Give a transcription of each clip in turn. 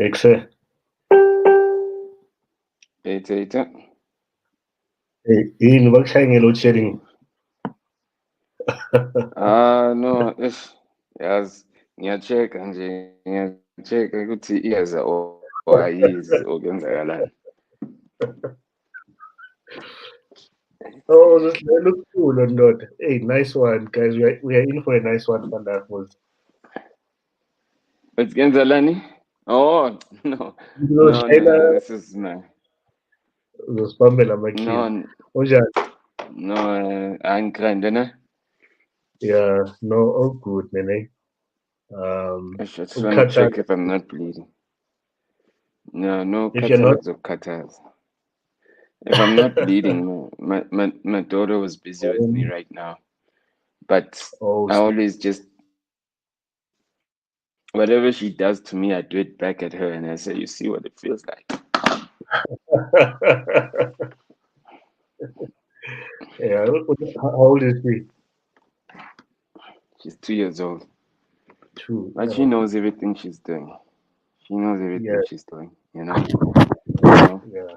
Exe. Eta. Yini bakushaya nge-load shedding? No, yazi ngiyacheka nje, ngiyacheka ukuthi iyeza or ayizi or kwenzakalani. Oh, this looks cool or not? Hey, nice one, guys. We are in for a nice one, Fandarfos. But kwenzakalani? Oh, no. Uzosishayela, This is my uzosibambela ama-keys. no, Unjani? no, angigrande ne? Yeah, no, all good, nene. I just want to check Ukhathale. if I'm not bleeding. No, If you're not, khathala kuzokukhathaza. If I'm not bleeding, my daughter was busy with me right now. But oh, I always just, whatever she does to me, I do it back at her and I say, you see what it feels like. yeah. How old is she? She's 2 years old. Two. But she Oh, knows everything she's doing. She knows yeah, everything she's doing, you know? So, yeah,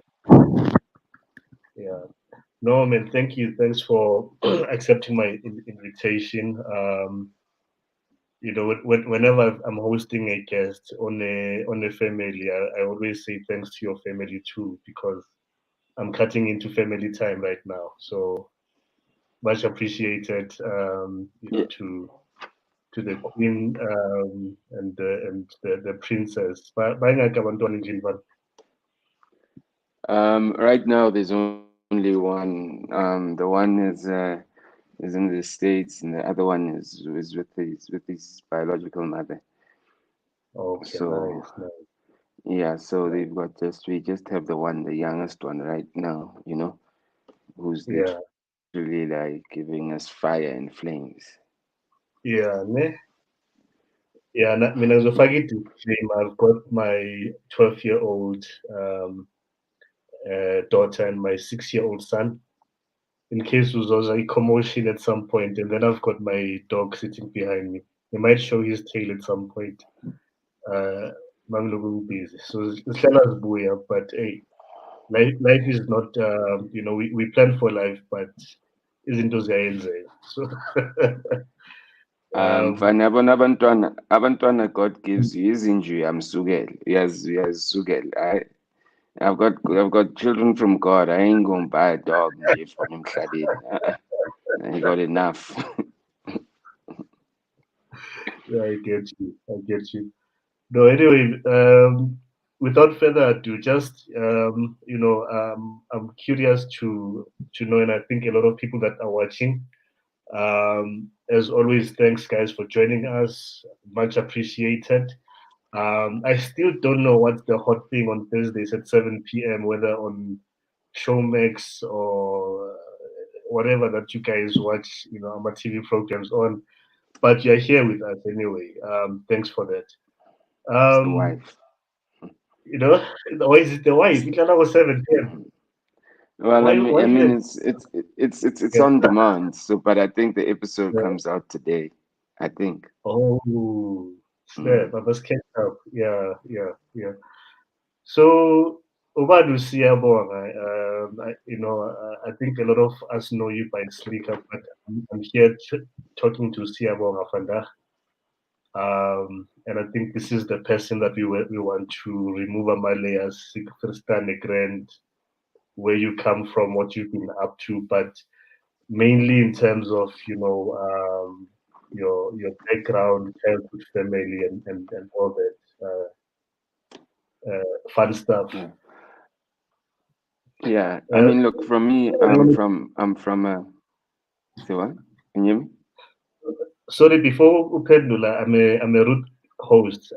yeah. No, man. Thank you. Thanks for accepting my invitation. Whenever I'm hosting a guest on a family, I always say thanks to your family too, because I'm cutting into family time right now. So much appreciated, yeah. to the queen, and the princess. Bayingaki abantwana endlini bani? Right now, there's only one. The one is in the States, and the other one is with his biological mother. Okay, So nice, nice, yeah, so nice. we just have the one, the youngest one right now, who's Yeah, literally like giving us fire and flames. yeah, ne? Yeah, mina ngizofaka i-disclaimer. I've got my 12-year-old daughter and my 6-year-old son. In case there's a commotion at some point, and then I've got my dog sitting behind me. He might show his tail at some point. Mangiloku busy. So sihlala sibuya, but hey, life is not. We plan for life, but izinto ziyayenzeka. So um, Mfana yabona abantwana God gives you izinjury amsukele. Uyazisukela. I've got children from God. I ain't gonna buy a dog nje from emhlabeni. I got enough. yeah, I get you. I get you. No, anyway, without further ado, just I'm curious to know, and I think a lot of people that are watching. As always, thanks guys for joining us. Much appreciated. I still don't know what's the hot thing on Thursdays at 7 p.m. Whether on Showmax or whatever that you guys watch, our TV programs on. But you're here with us anyway. Thanks for that. It's the Um, wife. you know, or is it the wife? It was 7 p.m. Well, Why? I Why mean, you? it's Yeah. on demand. So, but I think the episode Yeah. comes out today. I think. Oh, snap! Mm. I must catch up. Yeah, yeah, yeah. So, Obadu Siyabonga, I think a lot of us know you by Slikour, but I'm here talking to Siyabonga Fanda. And I think this is the person that we want to remove our layers, understand the grand, where you come from, what you've been up to, but mainly in terms of your background, childhood, family, and all that fun stuff. Yeah. Yeah. I Uh, mean, look, from me, I'm from a. Say what? Can you hear me? Sorry, before Upendula, I'm a root host.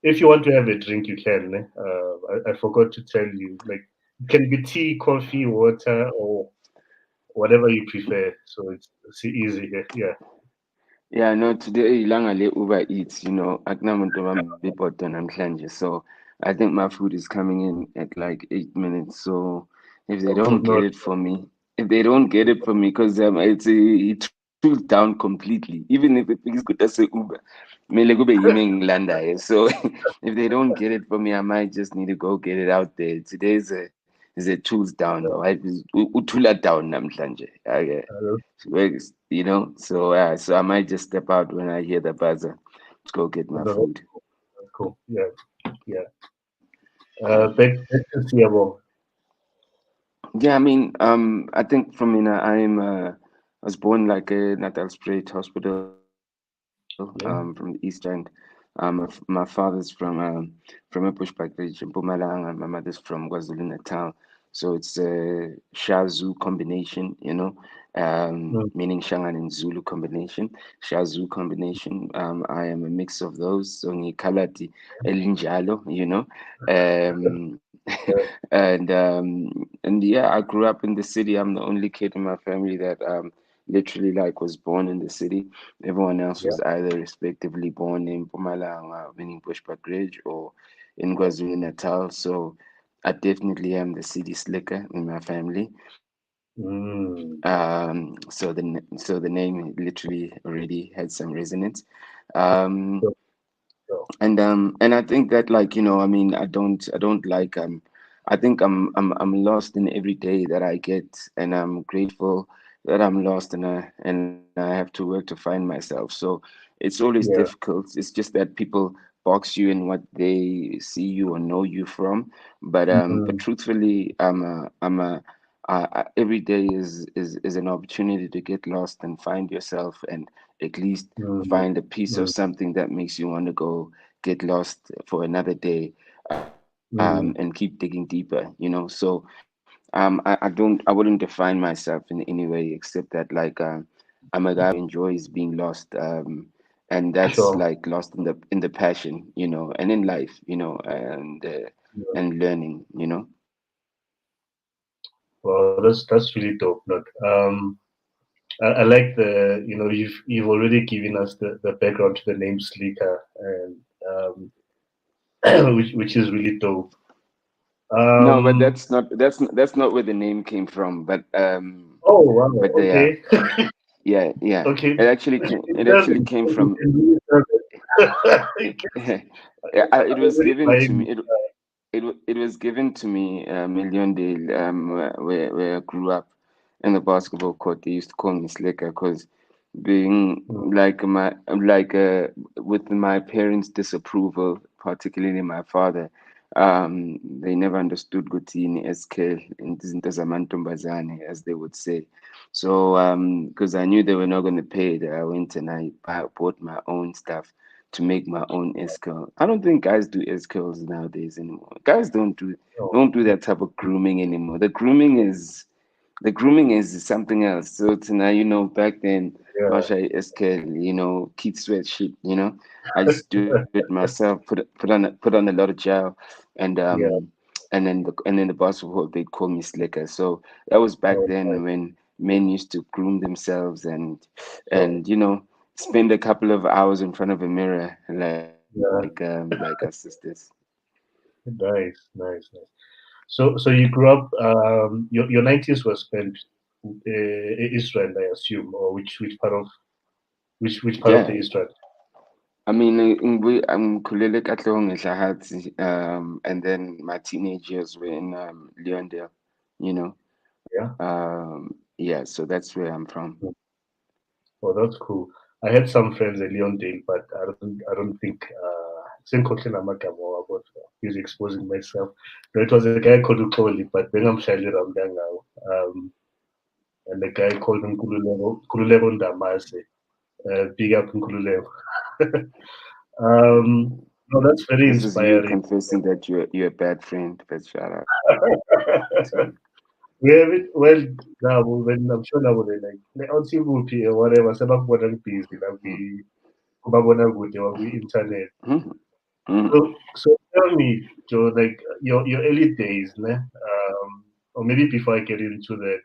If you want to have a drink, you can. I forgot to tell you. Like, it can be tea, coffee, water, or whatever you prefer. So it's easy here. Yeah. Yeah, no, today ilanga le Uber Eats, akunamuntu bambibhoda namhlanje. So I think my food is coming in at like 8 minutes. So if they Oh, don't get no. it for me, because it's a tooled down completely. Even if it is good as a Uber, mele kube yimi engilandayo. So if they don't get it for me, I might just need to go get it out there. Today is a tools down. My wife is utula down namhlanje. Okay. Uh, You know, so so I might just step out when I hear the buzzer to go get my no, food. that's cool. Yeah, yeah. Back to Siyabonga. Yeah, I mean, I think from I was born like a Natal Straight Hospital, from the East Yeah. End. My father's from a bushback village in Mpumalanga. My mother's from KwaZulu Natal, so it's a Shazulu combination, you know, Mm, meaning Shangan and Zulu combination, Shazulu combination. I am a mix of those, so ngikalati elinjalo, you know, um, yeah. and yeah, I grew up in the city. I'm the only kid in my family that literally like was born in the city. Everyone else Yeah. was either respectively born in Mpumalanga, meaning Bushbuck Ridge, or in Yeah. KwaZulu Natal. So I definitely am the city slicker in my family. Mm, So the name literally already had some resonance. Um, so, so, and I think that, like, you know, I mean, I don't like I think I'm lost in every day that I get, and I'm grateful that I'm lost, and I have to work to find myself. So it's always yeah. difficult. It's just that people box you in what they see you or know you from. But Mm, truthfully, every day is an opportunity to get lost and find yourself, and at least mm, find a piece of mm, something that makes you want to go get lost for another day, and keep mm, digging deeper, you know. So I wouldn't define myself in any way except that, like, I'm a guy who enjoys being lost, and that's sure. like lost in the passion, you know, and in life, you know, Yeah. and learning, you know. Well, that's really dope. Look, I like you've already given us the background to the name Slikour, and which is really dope. No, but Um, that's not where the name came from. oh wow, But the okay, yeah, okay. it actually came You from can really serve it. yeah, it I'm was already given to me. buying. It was given to me, Million where I grew up in the basketball court. They used to call me Slicker because being Mm, with my parents' disapproval, particularly my father, they never understood Gutini SK in zamantombazane, as they would say. So because I knew they were not going to pay it, I went and bought my own stuff to make my own S-curl. I don't think guys do S-curls nowadays anymore. Guys oh, don't do that type of grooming anymore. The grooming is something else. So to now, you know, back then, yeah, Basha SK, you know, Keith Sweat shit, you know. I just do it myself, put on a lot of gel, and yeah. and then the basketball they'd call me Slicker. So that was back Oh, then when men used to groom themselves sure. and you know, spend a couple of hours in front of a mirror Yeah, like our sisters. nice, nice, nice. So you grew up. Your 90s were spent in Israel, I assume, or which part of the Yeah, Israel? I mean, Kulele Katlong and then my teenage years were in Leondale, you know. Yeah. Yeah, so that's where I'm from. Oh, that's cool. I had some friends at Leondale, but I don't think Senkotlela Magamo about he's exposing myself. No, it was a guy called Ukoli, but then I'm Shali Ramdang now. And the guy called him Kululebo Ndamase. Big up Kululebo. No, that's very This is you inspiring. confessing that you're a bad friend, but shout out to you. We have it well now. When I'm sure now they like on TV or whatever. Some of what I'm busy, like we, kubabona kude or we internet. Mhm, mhm. So tell me, Joe, like your early days, ne? Or maybe before I get into that,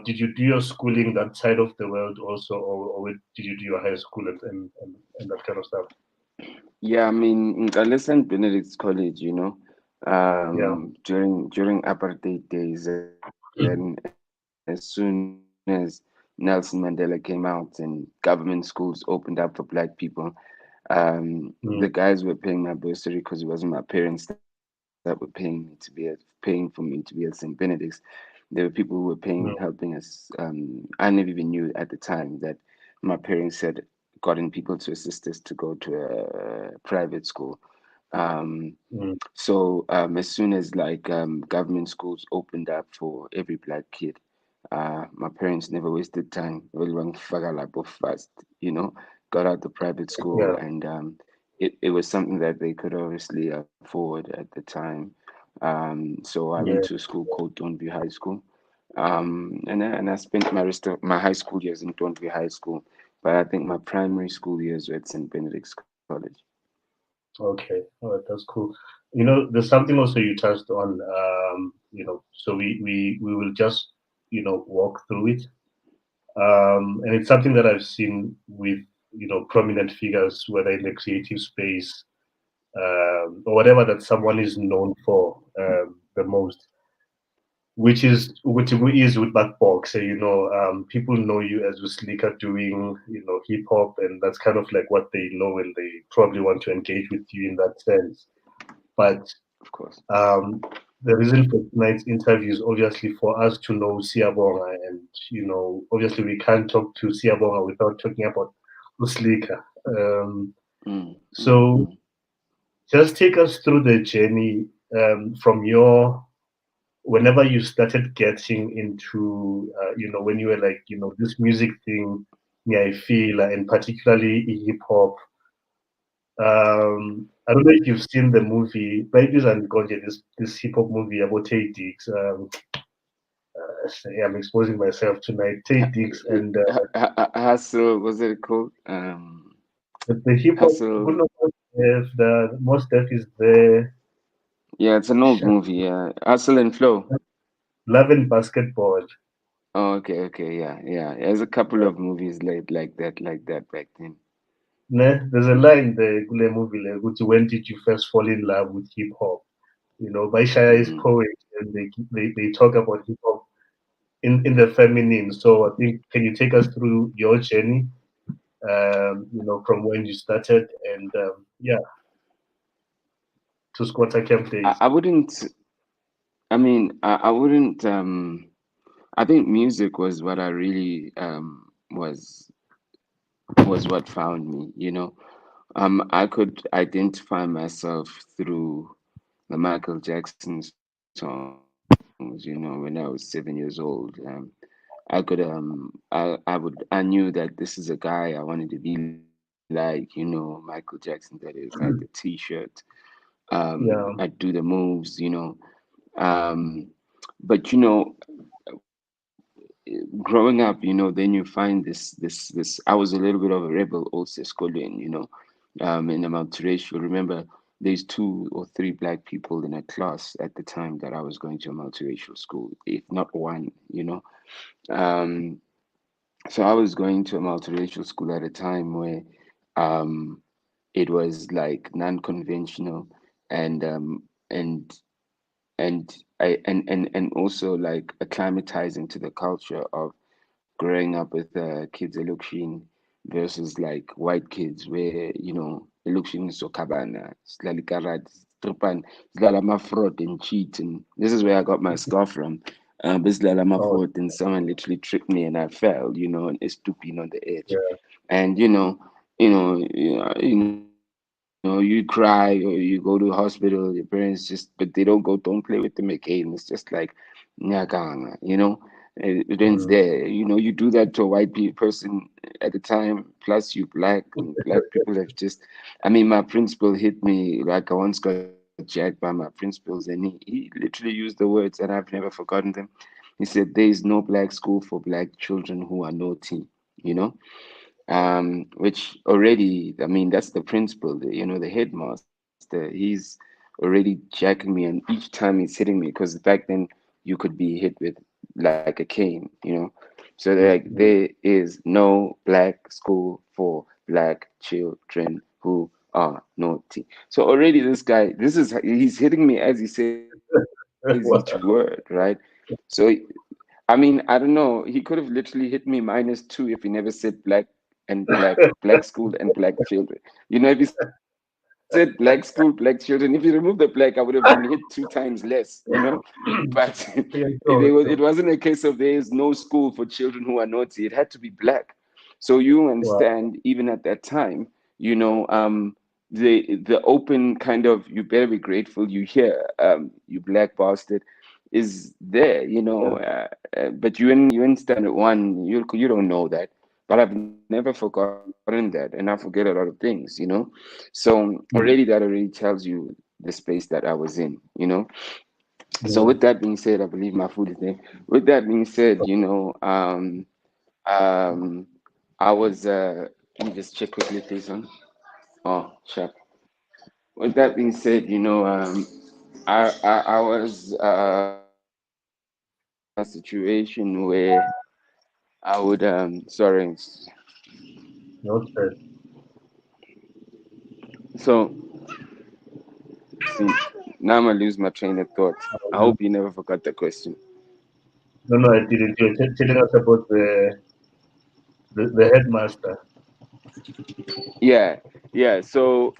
did you do your schooling that side of the world also, or did you do your high school and that kind of stuff? Yeah, I mean, in St. Benedict's College, you know, Yeah. during apartheid days, and as soon as Nelson Mandela came out and government schools opened up for black people. mm, The guys were paying my bursary because it wasn't my parents that were paying for me to be at St. Benedict's. There were people who were paying, helping mm, us. I never even knew at the time that my parents had gotten people to assist us to go to a private school. Um, mm, as soon as like government schools opened up for every black kid, my parents never wasted time. Well, went fast, you know, got out the private school, yeah, and it was something that they could obviously afford at the time. So I went yeah, to a school called Donview High School, and I spent my rest of my high school years in Donview High School, but I think my primary school years were at St. Benedict's College. okay, all right, that's cool. There's something also you touched on. So we will just walk through it. And it's something that I've seen with prominent figures, whether in the creative space or whatever that someone is known for the most, which is with that box. People know you as Slikour doing hip hop, and that's kind of like what they know, and they probably want to engage with you in that sense. But Of course. um, the reason for tonight's interview is obviously for us to know Siyabonga, and obviously we can't talk to Siyabonga without talking about Slikour. Mm, mm, So mm. just take us through the journey from your whenever you started getting into when you were like this music thing. Yeah, I feel, and particularly hip hop. I don't know if you've seen the movie Babies and Gonja, this hip hop movie about Tay Diggs. I'm exposing myself tonight. Tay Diggs and Hustle, was it called? the hip hop. Hustle. Good number, the most stuff is the Yeah, it's an old movie. Yeah, Hustle and Flow. Love and Basketball. Oh, okay, okay, yeah, yeah. There's a couple of movies like that back then. There's a line there, Gule movie, like, which when did you first fall in love with hip hop? Baishaya is Mm. poet, and they talk about hip hop in the feminine. So I think, can you take us through your journey? From when you started, and yeah, to squatter camp days. I wouldn't. I wouldn't. I think music was what I really was what found me. I could identify myself through the Michael Jackson songs. When I was 7 years old, I knew that this is a guy I wanted to be like. Michael Jackson. That is, I had the T-shirt. I'd Yeah. do the moves. Um, but growing up, then you find this. I was a little bit of a rebel also schooling. In a multiracial. Remember, there's two or three black people in a class at the time that I was going to a multiracial school, if not one. Um, so I was going to a multiracial school at a time where um, it was like non-conventional and and and also like acclimatizing to the culture of growing up with kids Elukshin versus like white kids where Elukshin is so cabana, slali karat, stripan, slala fraud and cheat, and this is where I got my scar from. This slala Oh, fraud and someone literally tripped me and I fell, and it's stooping on the edge, yeah. and you cry or you go to hospital. Your parents but they don't go. Don't play with them again. It's just like nyakanga, it ends there. Mm, You do that to a white person at a time. Plus, you black and black people have just. I mean, my principal hit me like I once got jacked by my principals, and he literally used the words, and I've never forgotten them. He said, "There is no black school for black children who are naughty." You know, which already, I mean, that's the principal, the headmaster. He's already jacking me, and each time he's hitting me, because back then you could be hit with like a cane. So they're like, mm, there is no black school for black children who are naughty. So already this guy, he's hitting me as he says each word, right? So I mean, I don't know. He could have literally hit me -2 if he never said black school and black children. You know, if he said black school, black children, if you remove the black, I would have been hit 2 times less, But Yeah, it so, wasn't a case of there is no school for children who are naughty. It had to be black. So you wow. understand, even at that time, the open kind of you better be grateful you here, you black bastard, is there, Yeah. but you in standard one, you don't know that. But I've never forgotten that, and I forget a lot of things. So already Mm, that already tells you the space that I was in. So yeah. with that being said, I believe my food is there. With that being said, um, I was let me just check quickly, please. Huh? Oh, sharp. With that being said, I was in a situation where I would sorry. No stress. So see, now I'm gonna lose my train of thought. I Um, hope you never forgot the question. no, no, I didn't. You're telling us about the headmaster. Yeah, yeah. So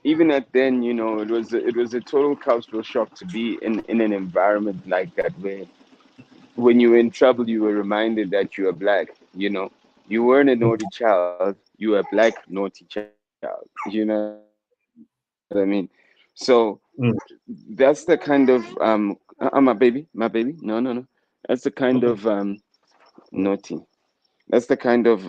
even at then, it was a total cultural shock to be in an environment like that where when you were in trouble, you were reminded that you are black. You weren't a naughty child, you were a black naughty child. You know what I mean? So that's the kind of my baby, no, no, no. That's the kind of naughty. That's the kind of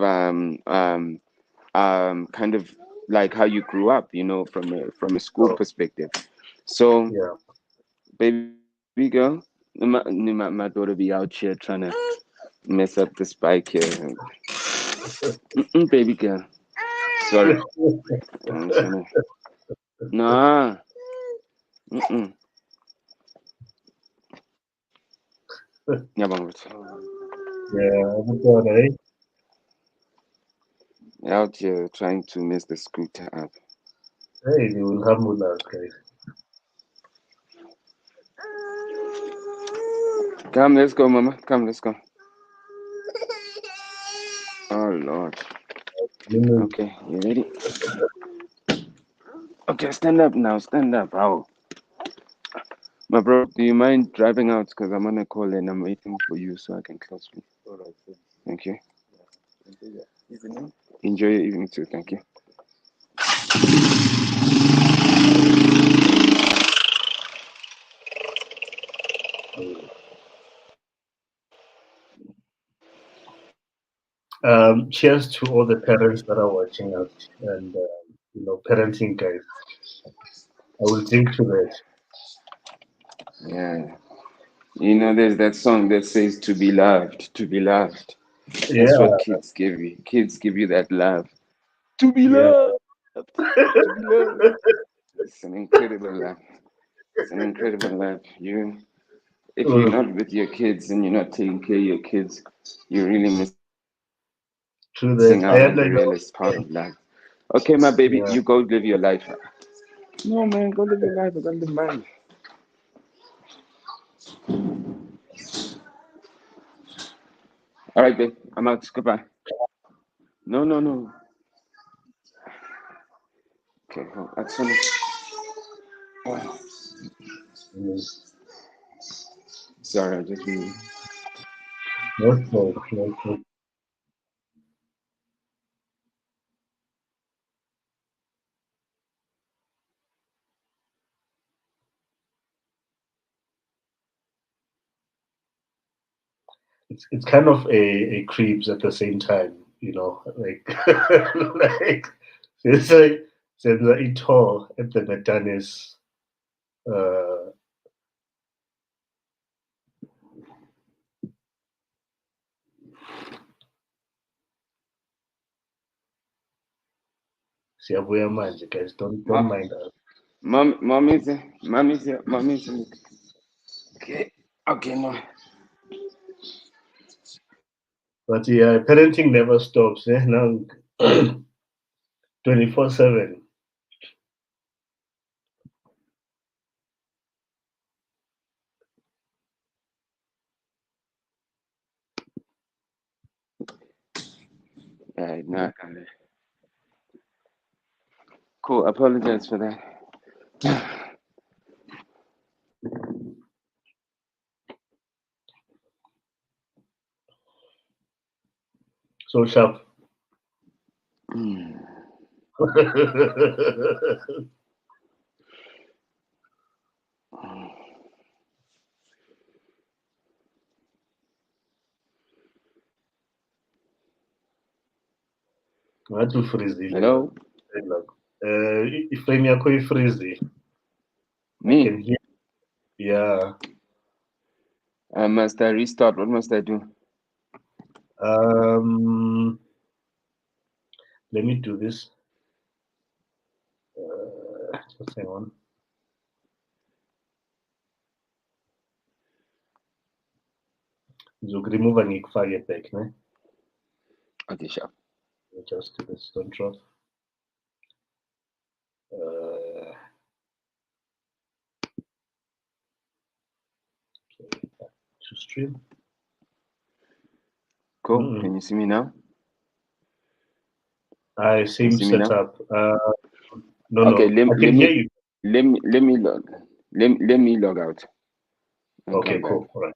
kind of like how you grew up, from a school So, perspective. So, yeah. baby girl, my daughter be out here trying to mess up this bike here. Baby girl, sorry. I'm trying to. Nah. Mm-mm. Yeah, Yeah, good God, eh? out here trying to mess the scooter up. Hey, they will humble us, guys. Come, let's go, mama. Come, let's go. Oh Lord. Mm, Okay, you ready? Okay, stand up now. Stand up. How? My bro, do you mind driving out? Because I'm on a call and I'm waiting for you so I can close, please. Thank you. Enjoy your evening too. Thank you. cheers to all the parents that are watching us and parenting guys. I will drink to that. Yeah. There's that song that says to be loved, to be loved. That's Yeah, what kids give you. Kids give you that love. To be yeah. loved. To be loved. It's an incredible love. It's an incredible love. If you're Oh, not with your kids and you're not taking care of your kids, you're really missing out on the realest part of true love. that. I had like, Okay, my baby, you go live your life. yeah. No, man, go live your life. I gotta live mine. All right, babe. I'm out. Goodbye. No, no, no. Okay, hold. That's Soni. Oh, Mm, sorry, I just really. no stress, no stress. It's kind of a creeps at the same time, like like senza ito at the Metanis uh Siyabuya manje, guys. Don't Ma- mind us. mommy's here. Mommy's here. Mommy's here. Okay. Okay, no. But yeah, parenting never stops, eh? Now 24/7. No, I got it. Cool. Apologize for that. So sharp. Mm. Ngathi ufrizile la. Hello? Iframe yakho ifrizi. I Me? can hear. Yeah. Must I restart? What must I do? Um. Let me do this. Just hang on. Ngizokuremove ngikufake back, ne? Okay, sure. Just do this. Don't drop. To stream. Cool. Can you see me now? Can you Same see me now? setup. No, Okay, no. I can hear you. let me log let me log out and Okay, come back. cool. All right.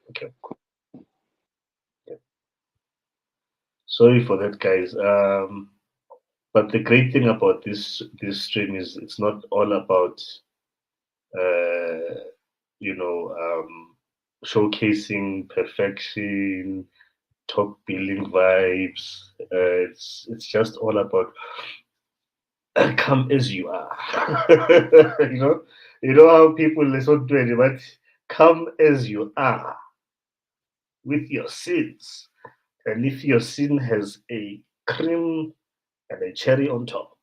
Okay. Yeah. Sorry for that, guys. But the great thing about this stream is it's not all about uh, showcasing perfection, top billing vibes. It's just all about come as you are. you know, you know how people listen to it, but come as you are with your sins, and if your sin has a cream and a cherry on top.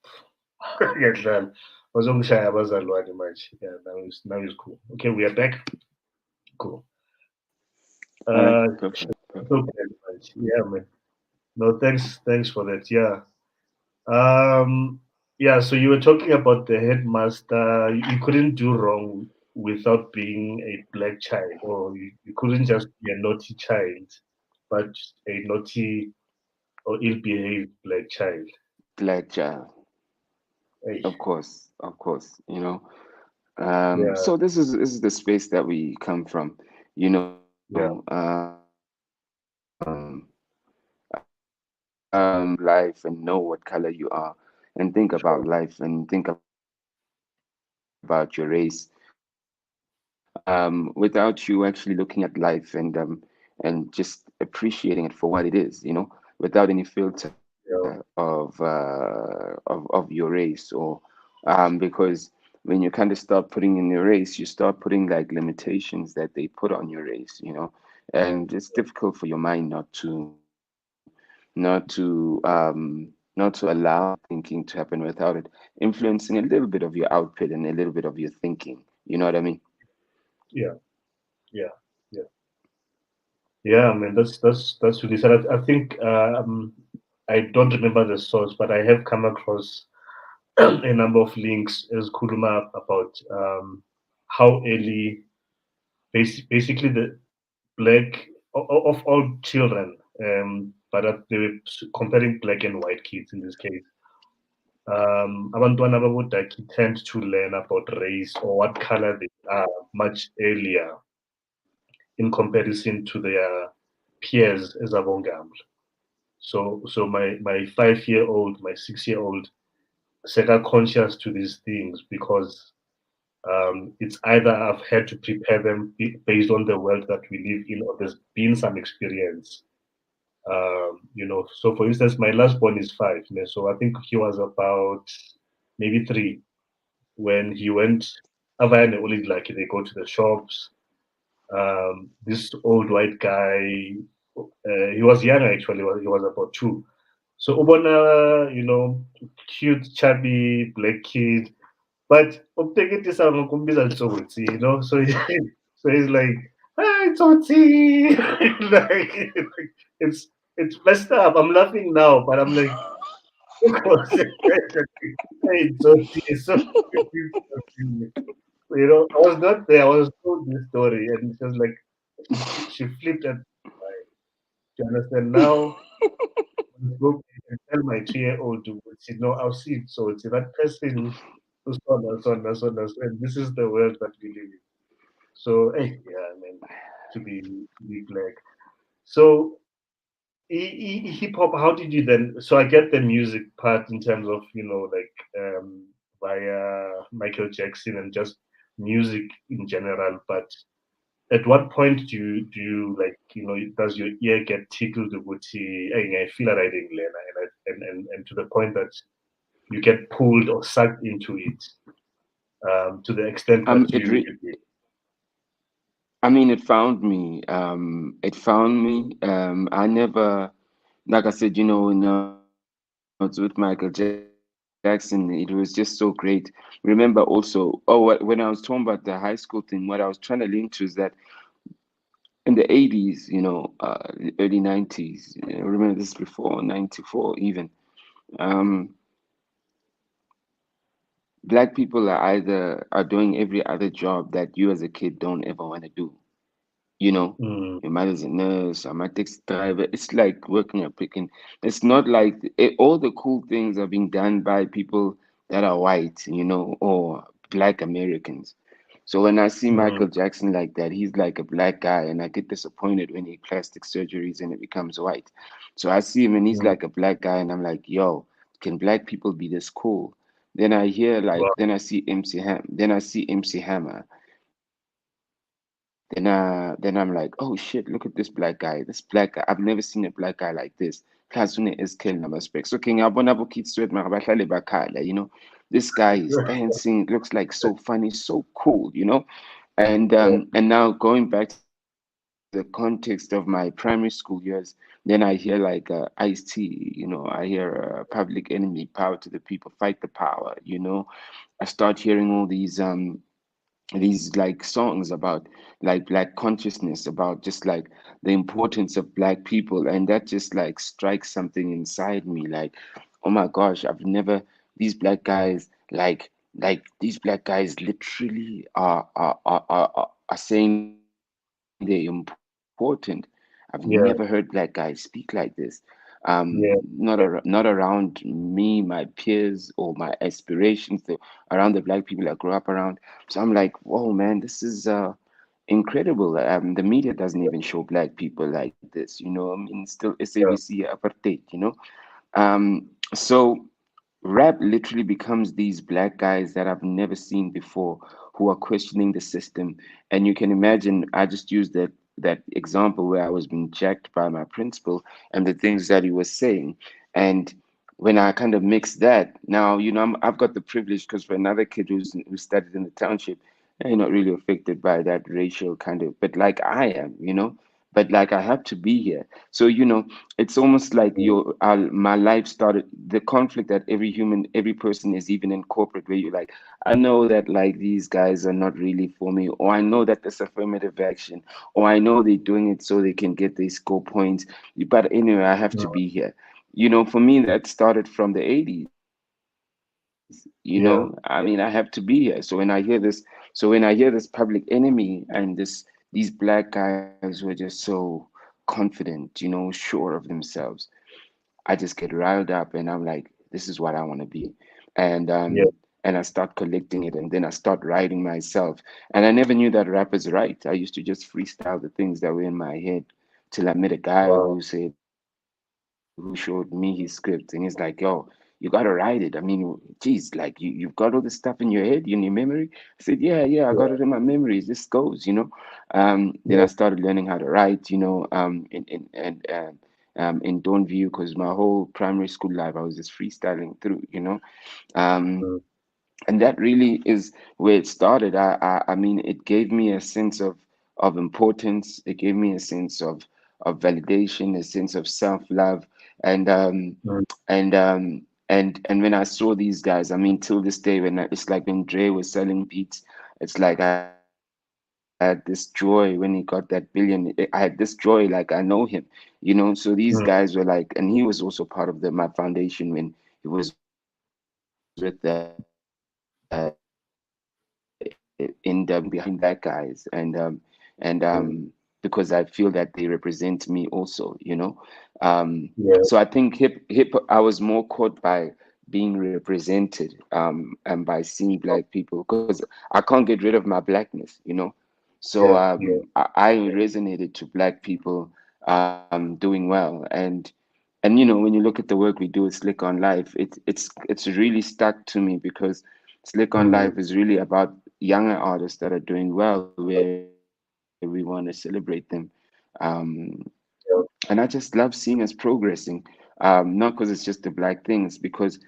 Ngiyadlala. Bazongishaya abazalwane manje. Yeah, now is cool. Okay, we are back. Cool. All right, Uh, perfect, perfect. okay, manje. Yeah, man. No, thanks for that. Yeah. Yeah, so you were talking about the headmaster. You couldn't do wrong without being a black child, or you couldn't just be a naughty child, but a naughty or ill-behaved black child. Black child, Hey, of course. yeah, So this is the space that we come from. You know, yeah, life and know what color you are, and think about sure, life and think about your race. Without you actually looking at life and just appreciating it for what it is, without any filter yeah, of your race, or because when you kind of start putting in your race, you start putting like limitations that they put on your race, and it's difficult for your mind not to allow thinking to happen without it influencing a little bit of your output and a little bit of your thinking. You know what I mean? yeah, yeah, yeah, yeah. I mean, that's really sad. I think I don't remember the source, but I have come across a number of links as Kuruma about how early, basically the black of all children, but they were comparing black and white kids in this case. Abantwana babodaki tend to learn about race or what color they are much earlier in comparison to their peers as abongam. So my 5-year-old, my 6-year-old, sega conscious to these things because it's either I've had to prepare them based on the world that we live in, or there's been some experience. So for instance, my last born is 5, so I think he was about maybe 3 when he went. Avayane only like they go to the shops. This old white guy, he was young actually. He was about 2. So Ubona, cute, chubby black kid, but ukuteketisa ngokumbiza Tsotsi, so so he's like, hi Tsotsi, like it's messed up. I'm laughing now, but I'm like, hey Tsotsi, it's so confusing. I was not there. I was told this story, and she was like, she flipped at. Do you understand now? go and tell my 2-year-old to say, no, I'll see it. So it's that person who's and this is the world that we live in. So hey, yeah, I mean, to be black. So hip hop, how did you then? So I get the music part in terms of like via Michael Jackson and just music in general, but at what point do you like does your ear get tickled with I feel that I didn't learn and to the point that you get pulled or sucked into it to the extent that It you did. I mean, it found me. It found me. I never, like I said, it's with Michael Jackson. It was just so great. Remember also, when I was talking about the high school thing, what I was trying to link to is that in the 80s, the early 90s, remember this before 94 even, um, black people are doing every other job that you as a kid don't ever want to do. You know, Mm, your mother's a nurse, I'm a taxi driver. It's like working at picking. It's not like all the cool things are being done by people that are white, or black Americans. So when I see mm, Michael Jackson like that, he's like a black guy, and I get disappointed when he plastic surgeries and it becomes white. So I see him and he's mm. like a black guy, and I'm like, yo, can black people be this cool? Wow. Then I see then I see MC Hammer. Then I'm like, oh shit, look at this black guy. This black guy, I've never seen a black guy like this. Plus une is killing number specs. Okay, ngiyabona abo kids sweat mara bahlale bakhala. This guy is dancing, it looks like so funny, so cool. And now going back to the context of my primary school years, then I hear like Ice-T, I hear Public Enemy, Power to the People, Fight the Power. I start hearing all these like songs about like black consciousness, about just like the importance of black people, and that just like strikes something inside me, like, oh my gosh, I've never these black guys like these black guys literally are saying they're important. I've never heard black guys speak Yeah, like this. yeah, Not around me, my peers, or my aspirations, around the black people I grew up around. So I'm like, whoa, man, this is incredible. The media doesn't even show black people like this. I mean, still yeah, SABC apartheid. So rap literally becomes these black guys that I've never seen before, who are questioning the system. And you can imagine, I just used that example where I was being jacked by my principal and the things that he was saying. And when I kind of mix that, now, I've got the privilege, because for another kid who studied in the township, they're not really affected by that racial kind of, but like I am. But like I have to be here. So, it's almost like mm, my life started, the conflict that every person is, even in corporate, where you're like, I know that like these guys are not really for me, or I know that this affirmative action, or I know they're doing it so they can get their score points, but anyway, I have to mm, be here. For me, that started from the 80s. I mean, I have to be yeah, here. So when I hear this Public Enemy and these black guys who are just so confident, sure of themselves, I just get riled up, and I'm like, this is what I want to be. And um yeah, and I start collecting it, and then I start writing myself. And I never knew that rappers write. I used to just freestyle the things that were in my head, till I met a guy wow, who showed me his script, and he's like, yo, you gotta write it. I mean, geez, like you've got all this stuff in your head, in your memory. I said, yeah, I got it in my yeah, memories. This goes. Then I yeah, started learning how to write, in Don't View, because my whole primary school life I was just freestyling through. Um, mm, and that really is where it started. I mean, it gave me a sense of importance. It gave me a sense of validation, a sense of self love, and um, mm, and when I saw these guys, I mean, till this day, it's like when Dre was selling beats, it's like I had this joy when he got that billion. I had this joy, like I know him, So these guys were like, and he was also part of my foundation when he was with in the behind black guys, and because I feel that they represent me also, you know. yeah, So I think hip I was more caught by being represented and by seeing black people, because I can't get rid of my blackness, you know. So yeah, yeah. I resonated to black people doing well. And you know, when you look at the work we do with Slick on Life, it's really stuck to me, because Slick on Mm, Life is really about younger artists that are doing well, where we want to celebrate them. Um, and I just love seeing us progressing, not because it's just the black things, because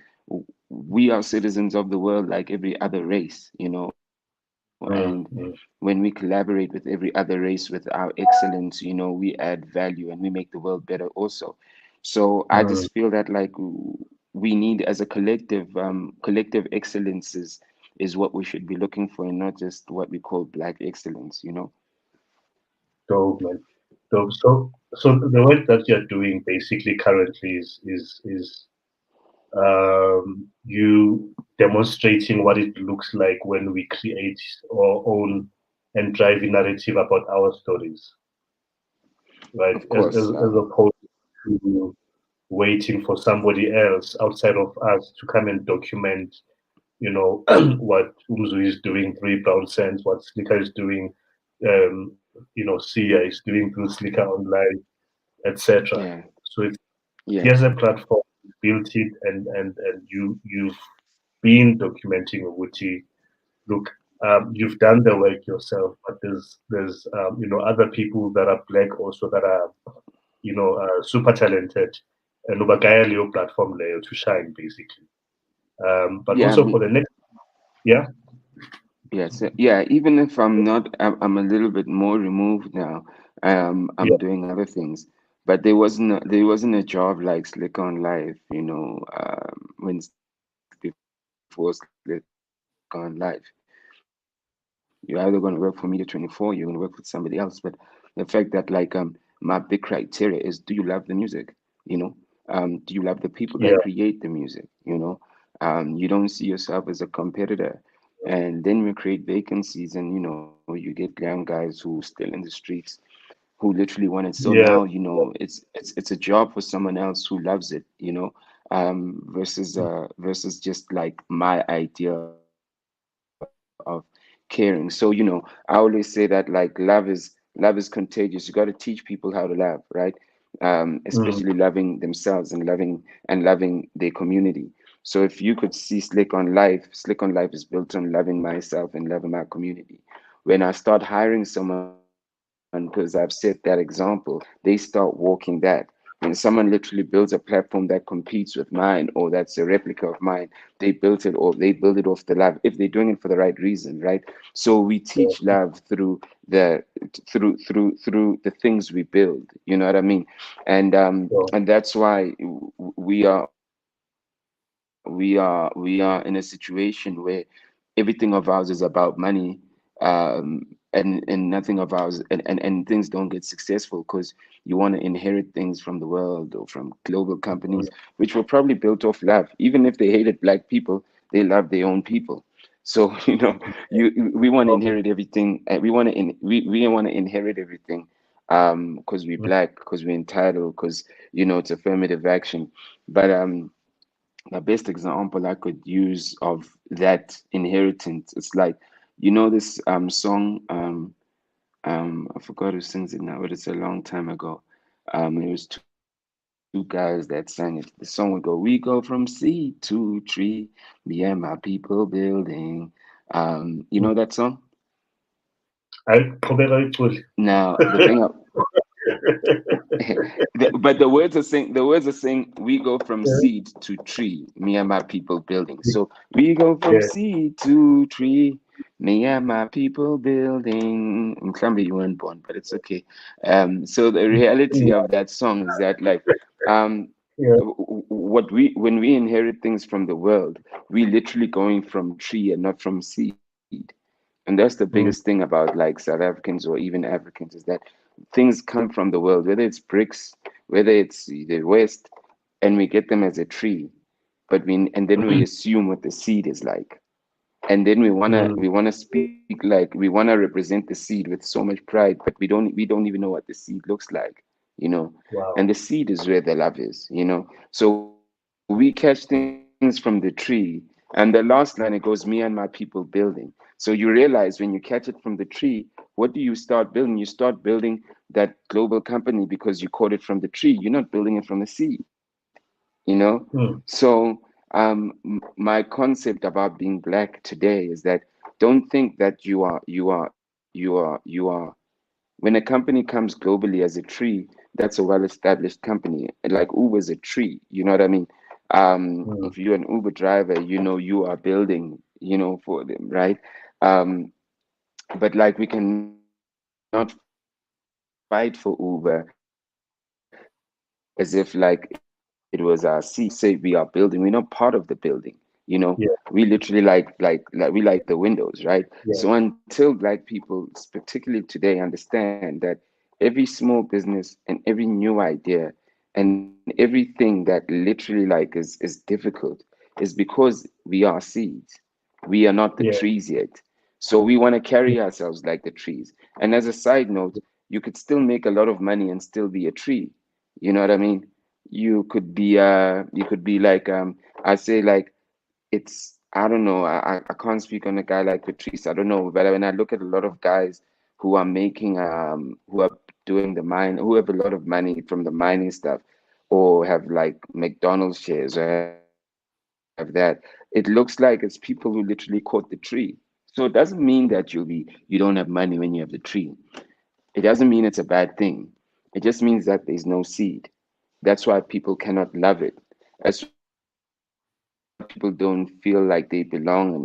we are citizens of the world like every other race, you know. And when we mm. collaborate with every other race with our excellence, you know, we add value and we make the world better also. So I just feel that like we need, as a collective excellence is what we should be looking for, and not just what we call black excellence, you know. Dope, man. Dope. So the work that you're doing basically currently is you demonstrating what it looks like when we create our own and drive a narrative about our stories, right? Of As course. opposed to waiting for somebody else outside of us to come and document, what Umzu is doing through BrownSense, what Slikour is doing, Sia is doing through SlikourOnLife, etc. Yeah. So it's Yeah. here's a platform, built it, and you've been documenting Uguti. Look, you've done the work yourself, but there's other people that are black also that are super talented, and ubagaya Leo platform layer to shine basically. But Yeah. I also for mean, the next, yeah, yes. Yeah. Even if I'm not, I'm a little bit more removed now. I'm yeah, doing other things. But there wasn't a job like Slick on Life, you know, when before Slick on Life. You're either going to work for Media 24, you're going to work for somebody else. But the fact that my big criteria is, do you love the music? You know, do you love the people that create the music? yeah, You don't see yourself as a competitor. And then we create vacancies, and you get young guys who still in the streets, who literally want it. So now, yeah, it's a job for someone else who loves it, versus just like my idea of caring. So I always say that like love is contagious. You got to teach people how to love, right? Especially loving mm, themselves and loving their community. So if you could see Slick on Life is built on loving myself and loving my community. When I start hiring someone, because I've set that example, they start walking that. When someone literally builds a platform that competes with mine, or that's a replica of mine, they build it off the love, if they're doing it for the right reason, right? So we teach love through the things we build, you know what I mean? so, And that's why we are in a situation where everything of ours is about money, and nothing of ours, and things don't get successful because you want to inherit things from the world or from global companies, mm, which were probably built off love. Even if they hated black people, they love their own people. So we want to so, inherit everything. We want to inherit everything, because we're mm, black, because we're entitled, because it's affirmative action. But the best example I could use of that inheritance, it's like, this song, I forgot who sings it now, but it's a long time ago. It was two guys that sang it. The song would go, "We go from sea to tree, me and my people building." You know that mm. song? I qhubeka Now the thing, but the words are saying, we go from yeah, seed to tree, me and my people building. So we go from yeah, seed to tree, me and my people building. Mklambi, you weren't born, but it's okay. So the reality yeah, of that song is that, like, um yeah, what we when we inherit things from the world, we literally going from tree and not from seed. And that's the biggest thing mm, about like South Africans or even Africans, is that things come from the world, whether it's bricks, whether it's the West, and we get them as a tree, and then we assume what the seed is like. and then mm, we wanna speak like we wanna represent the seed with so much pride, but we don't even know what the seed looks like, you know. wow. And the seed is where the love is, you know. So we catch things from the tree, and the last line it goes, me and my people building. So you realize when you catch it from the tree, what do you start building? You start building that global company because you caught it from the tree. You're not building it from the seed, you know. So Mm, my concept about being black today is that don't think that you are when a company comes globally as a tree, that's a well-established company. Like Uber is a tree, you know what I mean? If mm, you're an Uber driver, you know you are building, you know, for them, right? Um, but like we cannot fight for Uber as if like it was our seed. We cannot say we are building. We're not part of the building. You know, we literally we like the windows, right? yeah, So until black people, particularly today, yeah, understand that every small business and every new idea and everything that literally like is difficult is because we are seeds. We are not the trees yet. So we want to carry yeah, ourselves like the trees. And as a side note, you could still make a lot of money and still be a tree. You know what I mean? You could be like I say like I don't know. I can't speak on a guy like Patrice. I don't know. But when I look at a lot of guys who are making who are doing the mine, who have a lot of money from the mining stuff, or have like McDonald's shares or have that, it looks like it's people who literally caught the tree. So it doesn't mean that you don't have money when you have the tree. It doesn't mean it's a bad thing. It just means that there's no seed. That's why people cannot love it. That's why people don't feel like they belong in it. That's why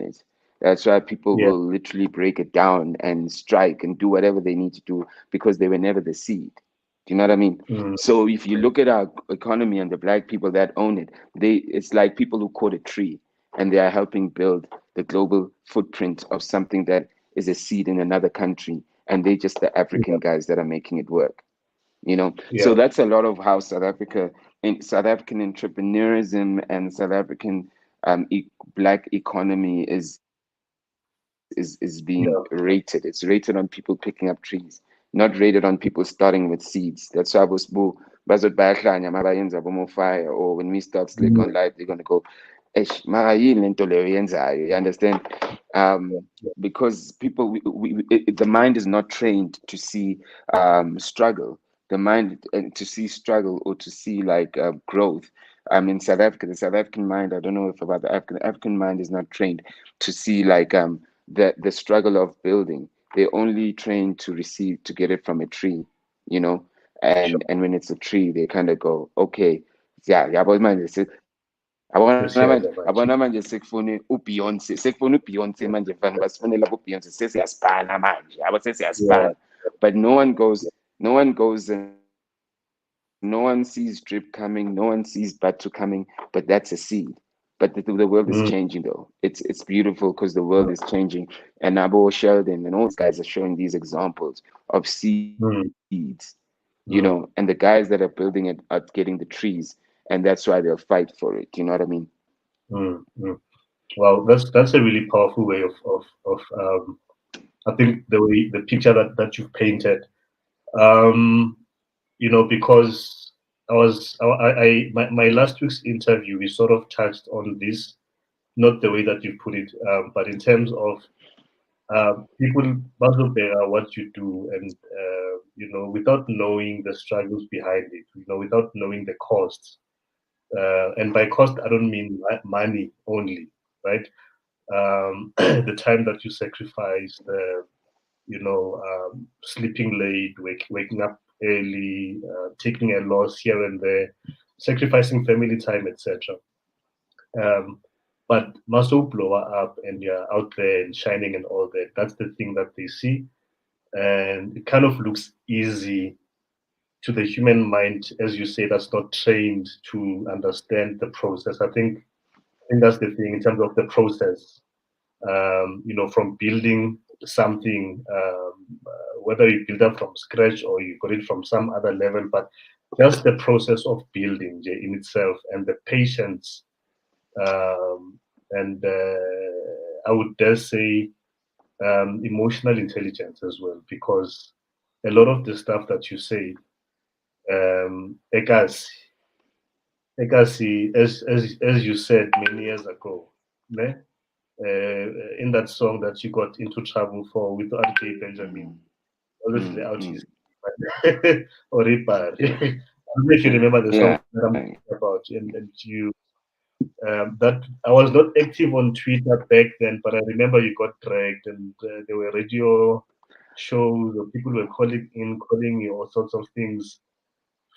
people will literally break it down and strike and do whatever they need to do because they were never the seed. Do you know what I mean? So if you look at our mm, economy and the black people that own it, it's like people who caught a tree and they are helping build the global footprint of something that is a seed in another country, and they're just the African guys that are yeah, making it work. So that's a yeah, lot of how South Africa in South African entrepreneurism and South African black economy is being rated. It's yeah, rated on people picking up trees, not rated on people starting with seeds. That's why bazothi bayahlanya mabayenza bomo-fire, or when we start Slick on mm, Live, they're gonna go, eish, mara yini lento leyo yenzayo, you understand? Because people the mind is not trained to see struggle, the mind to see struggle or to see like growth. In South Africa, the South African mind, I don't know if about the African mind is not trained to see like the struggle of building. They're only trained to receive to get it from a tree, you know. sure. And when it's a tree, they kind of go, okay, yeah, yabo manje Sesiyaza abona manje. manje sekufuna uBeyonce manje vanhu basifunela kuBeyonce, sesiyasipana manje, yabo Yeah, sesiyasipana. But no one goes and no one sees drip coming, no one sees bud coming, but that's a seed. But the world is changing though. mm, It's beautiful because the world is changing. And Abo Sheldon and all these guys are showing these examples of seeds, mm, and the guys that mm, are building it are getting the trees, and that's why they'll fight for it. You know what I mean? mm, mm. Well, that's a really powerful way of I think the picture that you've painted. Um, because my last week's interview, we sort of touched on this, not the way that you put it, but in terms of people bear what you do, and without knowing the struggles behind it, without knowing the costs, and by cost I don't mean money only, right? The time that you sacrifice, the sleeping late, waking up early, taking a loss here and there, sacrificing family time, etc. Um, but muscle blower up and you're out there and shining and all that. That's the thing that they see, and it kind of looks easy to the human mind, as you say, that's not trained to understand the process. I think that's the thing in terms of the process. From building something, whether you build up from scratch or you got it from some other level, but just the process of building in itself and the patience, and I would dare say emotional intelligence as well, because a lot of the stuff that you say, Ekasi, Ekasi, as you said many years ago, ne? In that song that you got into trouble for with R.J. Benjamin, obviously out his or Ripar. I don't know if you remember the song Yeah. that I'm talking about, and you that I was not active on Twitter back then, but I remember you got dragged, and there were radio shows, or people were calling you all sorts of things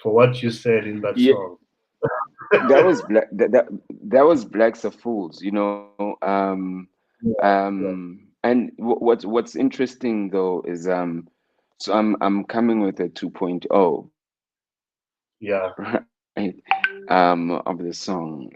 for what you said in that Yeah, song. that was black. That was Blacks are Fools. You know. Yeah, yeah, And what's interesting though is so I'm coming with a 2.0, yeah, right? Of the song.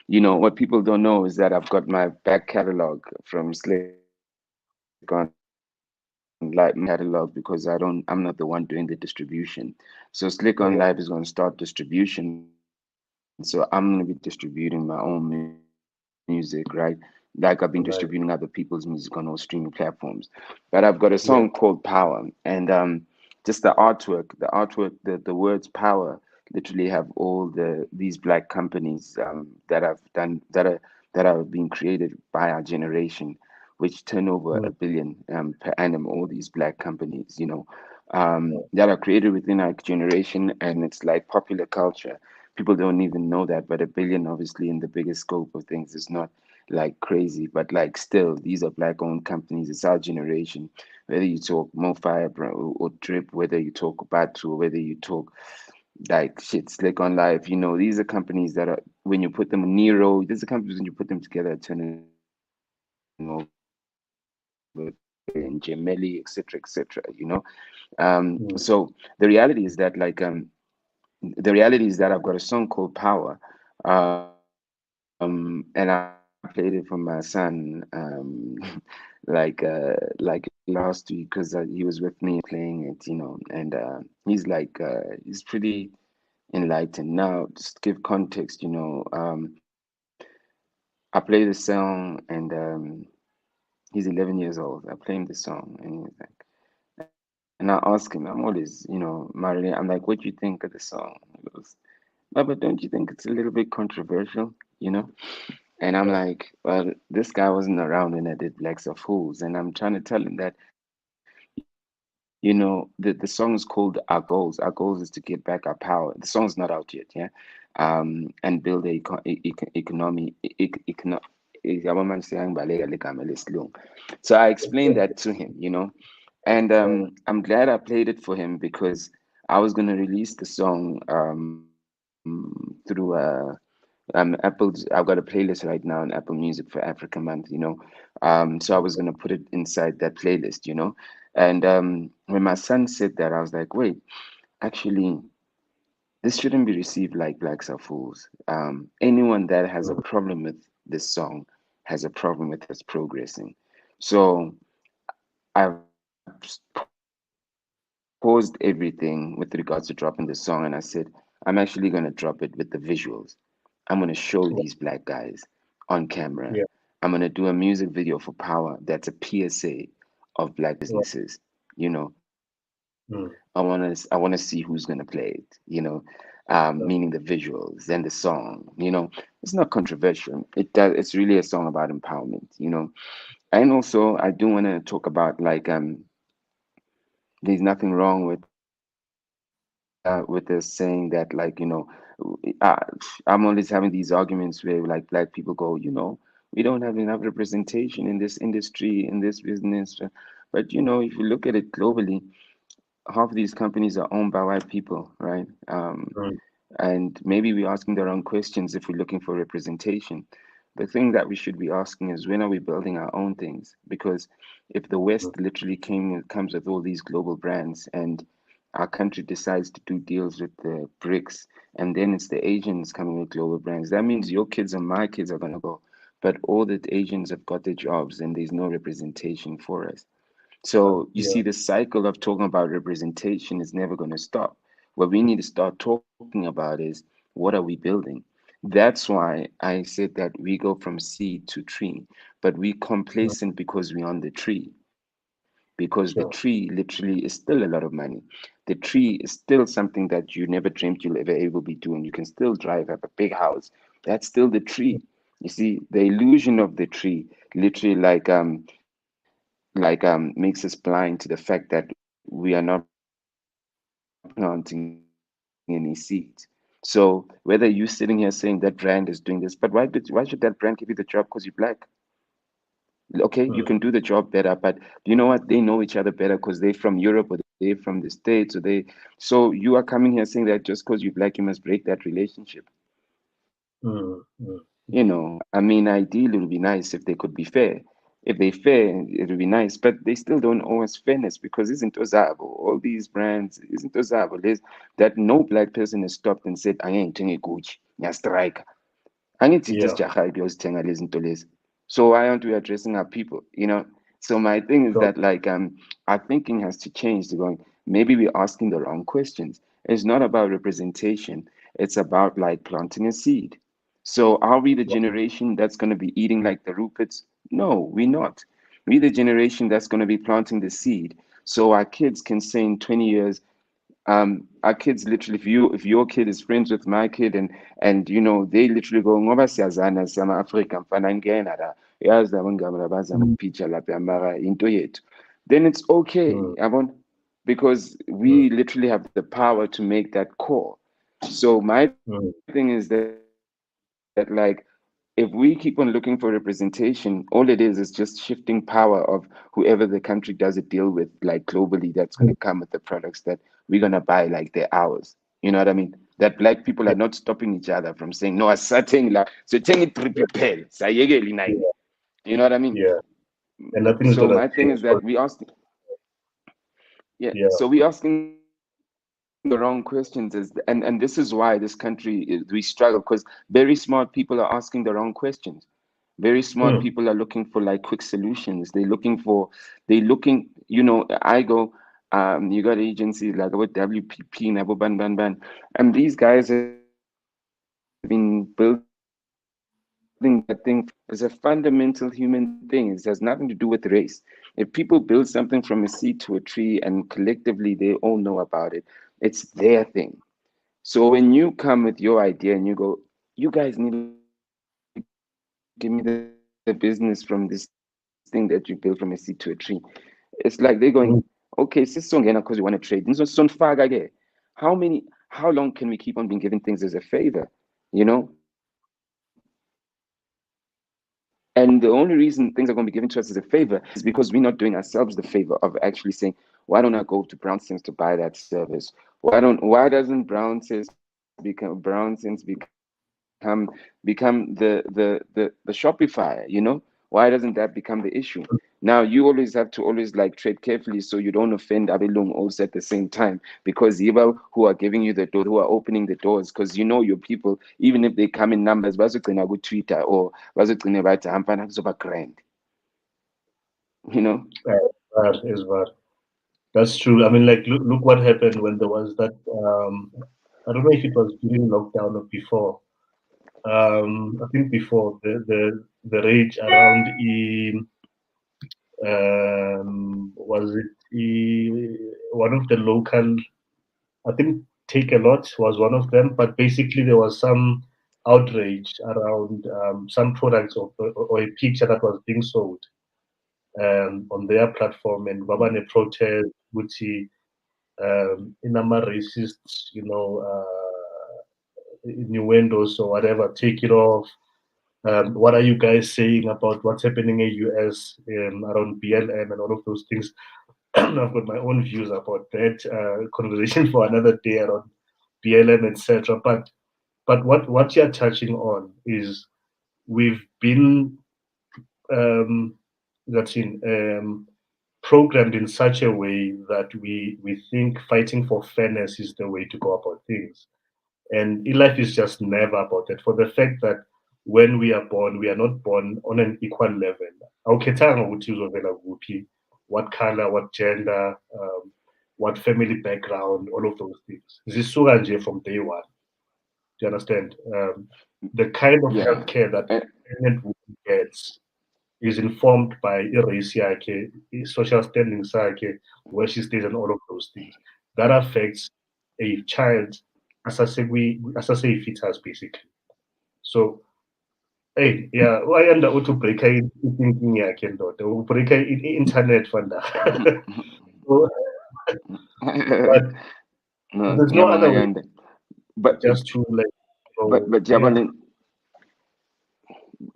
You know what people don't know is that I've got my back catalog from Slick on Light catalog because I'm not the one doing the distribution. So Slick on Life is yeah, going to start distribution. So I'm going to be distributing my own music, right? Like I've been distributing other people's music on all streaming nice. platforms. But I've got a song called Power, and just the artwork, the words power literally have all these black companies that have been created by our generation, which turn over Mm, a billion per annum. All these black companies, yeah, that are created within our generation, and it's like popular culture. People don't even know that, but a billion, obviously, in the bigger scope of things, is not like crazy, but like still, these are black-owned companies. It's our generation. Whether you talk Mofire or Drip, whether you talk Batu, whether you talk like shit, Slick on Life, these are companies that are when you put them Nero, these are companies when you put them together, turning over a billion, Gemelli, etc., etc. So mm, the reality is that I've got a song called Power, and I played it for my son, like last week because he was with me and we were playing it, and he's pretty enlightened. Now, just to give context, I play the song and he's 11 years old. I play him the song and he's like, and I ask him, I'm always, Marilyn, I'm like, what do you think of the song? He goes, but don't you think it's a little bit controversial, you know? And I'm yeah, like, well, this guy wasn't around when I did Blacks are Fools. And I'm trying to tell him that, the song is called Our Goals. Our goals is to get back our power. The song's not out yet, yeah? And build a economy, yabona manje seyangibaleka le gama lesilungu. So I explained that to him, and yeah, I'm glad I played it for him because I was going to release the song through Apple. I've got a playlist right now on Apple Music for Africa Month, so I was going to put it inside that playlist, and when my son said that, I was like, wait, actually, this shouldn't be received like Blacks are Fools. Anyone that has a mm, problem with this song has a problem with us progressing. So I've paused everything with regards to dropping the song, and I said, I'm actually going to drop it with the visuals. I'm going to show these black guys on camera. I'm going to do a yeah, music video for Power that's a PSA of black businesses. I want to see who's going to play it, meaning the visuals and the song. It's not controversial. It's really a song about empowerment. And also I do want to talk about there's nothing wrong with us saying that I'm always having these arguments where like black people go, we don't have enough representation in this industry, in this business. But if you look at it globally, half of these companies are owned by white people, right? mm, And maybe we're asking the wrong questions if we're looking for representation. The thing that we should be asking is when are we building our own things? Because if the mm, West literally comes with all these global brands and our country decides to do deals with the BRICS, and then it's the Asians coming with global brands, that means your kids and my kids are going to go. But all the Asians have got their jobs and there's no representation for us. So you yeah, see, the cycle of talking about representation is never going to stop. What we need to start talking about is what are we building? That's why I said that we go from seed to tree, but we Mm, complacent because we're on the tree. Because the tree sure. literally is still a lot of money. The tree is still something that you never dreamt you'll ever able be doing. You can still drive, have a big house. That's still the tree. You see, the illusion of the tree literally makes us blind to the fact that we are not planting any seeds. So whether you sitting here saying that brand is doing this, but why should that brand give you the job? Because you're black. Okay, you can do the job better, but you know what? They know each other better because they're from Europe or they're from the States or they. So you are coming here saying that just because you're black, you must break that relationship. Mm, mm, I mean, ideally, it would be nice if they could be fair. If they fair, it would be nice, but they still don't owe us fairness because isn't Ozabo, all these brands, isn't Ozabo, that no black person has stopped and said, I ain't doing a Gucci, yeah, strike. Angithi yeah, just jaha ukuyozithenga lezi zinto lezi. So why aren't we addressing our people? So my thing is sure. that our thinking has to change to going, maybe we're asking the wrong questions. It's not about representation, it's about like planting a seed. So are we the generation that's going to be eating like the Ruperts? No, we're not. We're the generation that's going to be planting the seed. So our kids can say in 20 years, our kids literally, if your kid is friends with my kid and they literally go ngoba siyazana siyama Africa mfana ngena la yazi labo ngaba bazama ukupitcha lapha mara into yethu, then it's okay Mm, yabona, because mm, we literally have the power to make that call. So my thing is mm, that if we keep on looking for representation, all it is just shifting power of whoever the country does it deal with, like globally, that's going to come with the products that we're going to buy like they're ours. You know what I mean? That black people are not stopping each other from saying, no, asateng la, so teng it triple pay, sayekeli nine. yeah, You know what I mean? yeah. And So nothing's my gonna thing is change. that we asking, yeah, Yeah. so we asking the wrong questions and this is why this country we struggle because very smart people are asking the wrong questions. Very smart people are Mm, looking for like quick solutions. I go, you got agencies like what WPP and Abu Ban Ban Ban, and these guys have been building that thing for years. It's a fundamental human thing. It has nothing to do with race. If people build something from a seed to a tree and collectively they all know about it, it's their thing. So when you come with your idea and you go, you guys need to give me the business from this thing that you built from a seed to a tree. It's like they're going, okay, sis, so ngena because you want to trade. How long can we keep on being given things as a favor? How long can we keep on being given things as a favor? And the only reason things are going to be given to us as a favor is because we're not doing ourselves the favor of actually saying, why don't I go to BrownSense to buy that service? Why doesn't BrownSense become the Shopify? Why doesn't that become the issue? Now you always have to always like tread carefully so you don't offend Abelung also at the same time, because Yiba who are giving you the door, who are opening the doors, because you know your people, even if they come in numbers, bazogcina ku Twitter or bazogcina bathi hampana kuzoba grand, you know. that is bad. That's true. I mean, like, look what happened when there was that. I don't know if it was during lockdown or before. I think before the rage around was it one of the local. I think Take a Lot was one of them, but basically there was some outrage around some products or a picture that was being sold on their platform, and Babane protest, Gucci, inama racists, innuendos or whatever, take it off. What are you guys saying about what's happening in US around BLM and all of those things? I've got my own views about that conversation for another day around BLM, etc. But what you're touching on is we've been um, that's in programmed in such a way that we think fighting for fairness is the way to go about things. And in life is just never about that. For the fact that when we are born, we are not born on an equal level. Awukhethanga ukuthi uzovela kuphi, what color, what gender, what family background, all of those things. Zisuka nje from day one. Do you understand? The kind of Yeah. healthcare that And, pregnant woman gets is informed by race yakhe, social standing sakhe, where she stays, and all of those things. That affects a child as I say fetus basically. So hey, yeah, wayanda uthi ubreaka i-thinking yakhe ndoda, ubreaka i-internet fanda. So, but no, there's no other way ngiyabonga but just to like, but so but yeah. Jabal,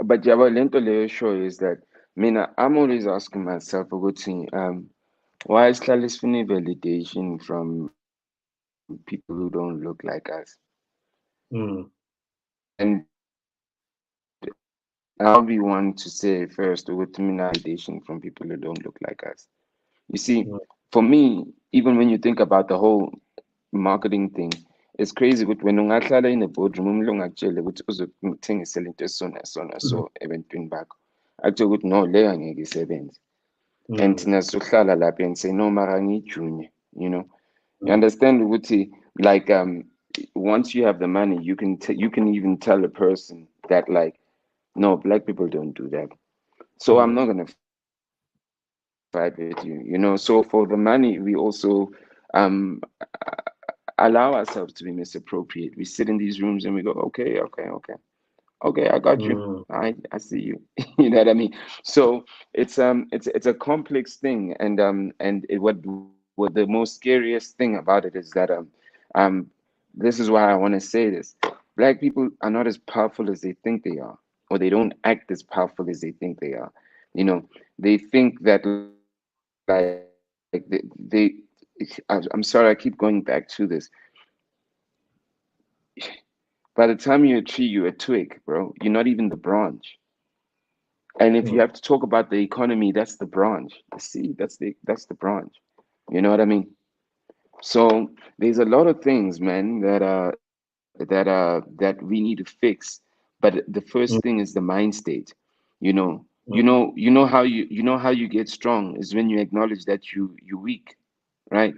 but Jabal, lento leyo show is that mina I'm always asking myself ukuthi why is sifuna validation from people who don't look like us? Mm, And I'll be one to say first ukuthi mina validation from people who don't look like us. You see, mm, for me, even when you think about the whole marketing thing, it's crazy ukuthi wena ungahlala in a boardroom umuntu ongakutshela ukuthi uzokuthengisela into esona sona mm, so ebantwini bakho akutshela ukuthi no leyo angeke isebenze. And mm, thina sohlala lapha and say no mara ngijunior, you know. You mm, understand ukuthi like once you have the money you can even tell a person that like no black people don't do that. So I'm mm, not gonna fight with you, you know. So for the money we also allow ourselves to be misappropriate. We sit in these rooms and we go, okay, I got you. I see you. mm, You know what I mean? So it's it's a complex thing, and what the most scariest thing about it is that um this is why I want to say this. Black people are not as powerful as they think they are, or they don't act as powerful as they think they are. You know, they think that like I'm sorry, I keep going back to this. By the time you're a tree, you're a twig, bro. You're not even the branch. And if you have to mm, talk about the economy, that's the branch. The seed, that's the branch. You know what I mean? So there's a lot of things, man, that we need to fix. But the first thing mm, is the mind state. You know, mm, you know how you get strong is when you acknowledge that you're weak, right?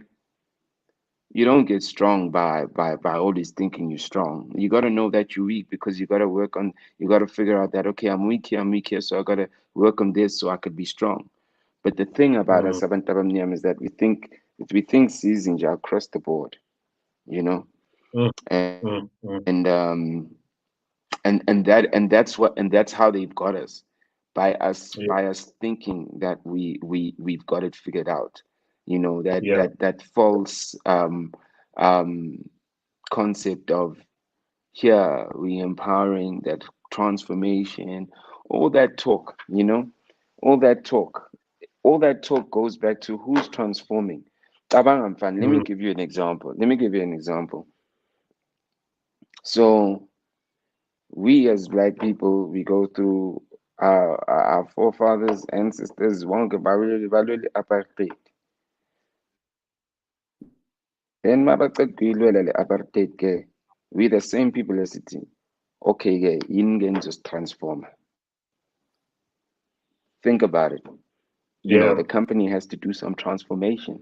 You don't get strong by always thinking you're strong. You got to know that you're weak because you got to work on. You got to figure out that okay, I'm weak here, so I got to work on this so I could be strong. But the thing about us, mm, Abantu Abamnyama, is that we think seasons are across the board, you know, mm, and mm, mm. and that's how they've got us by Yeah, us thinking that we've got it figured out, you know, yeah. that false um concept of here we empowering that transformation, all that talk, you know, all that talk, all that talk goes back to who's transforming. Tabang Amfan, let me Mm, give you an example. Let me give you an example. So we as black people, we go through our forefathers, ancestors, one apartheid. Then mabacedilwela le apartheid ke, we the same people as it. Okay, ke, yini just transform. Think about it. You know, yeah. the company has to do some transformation.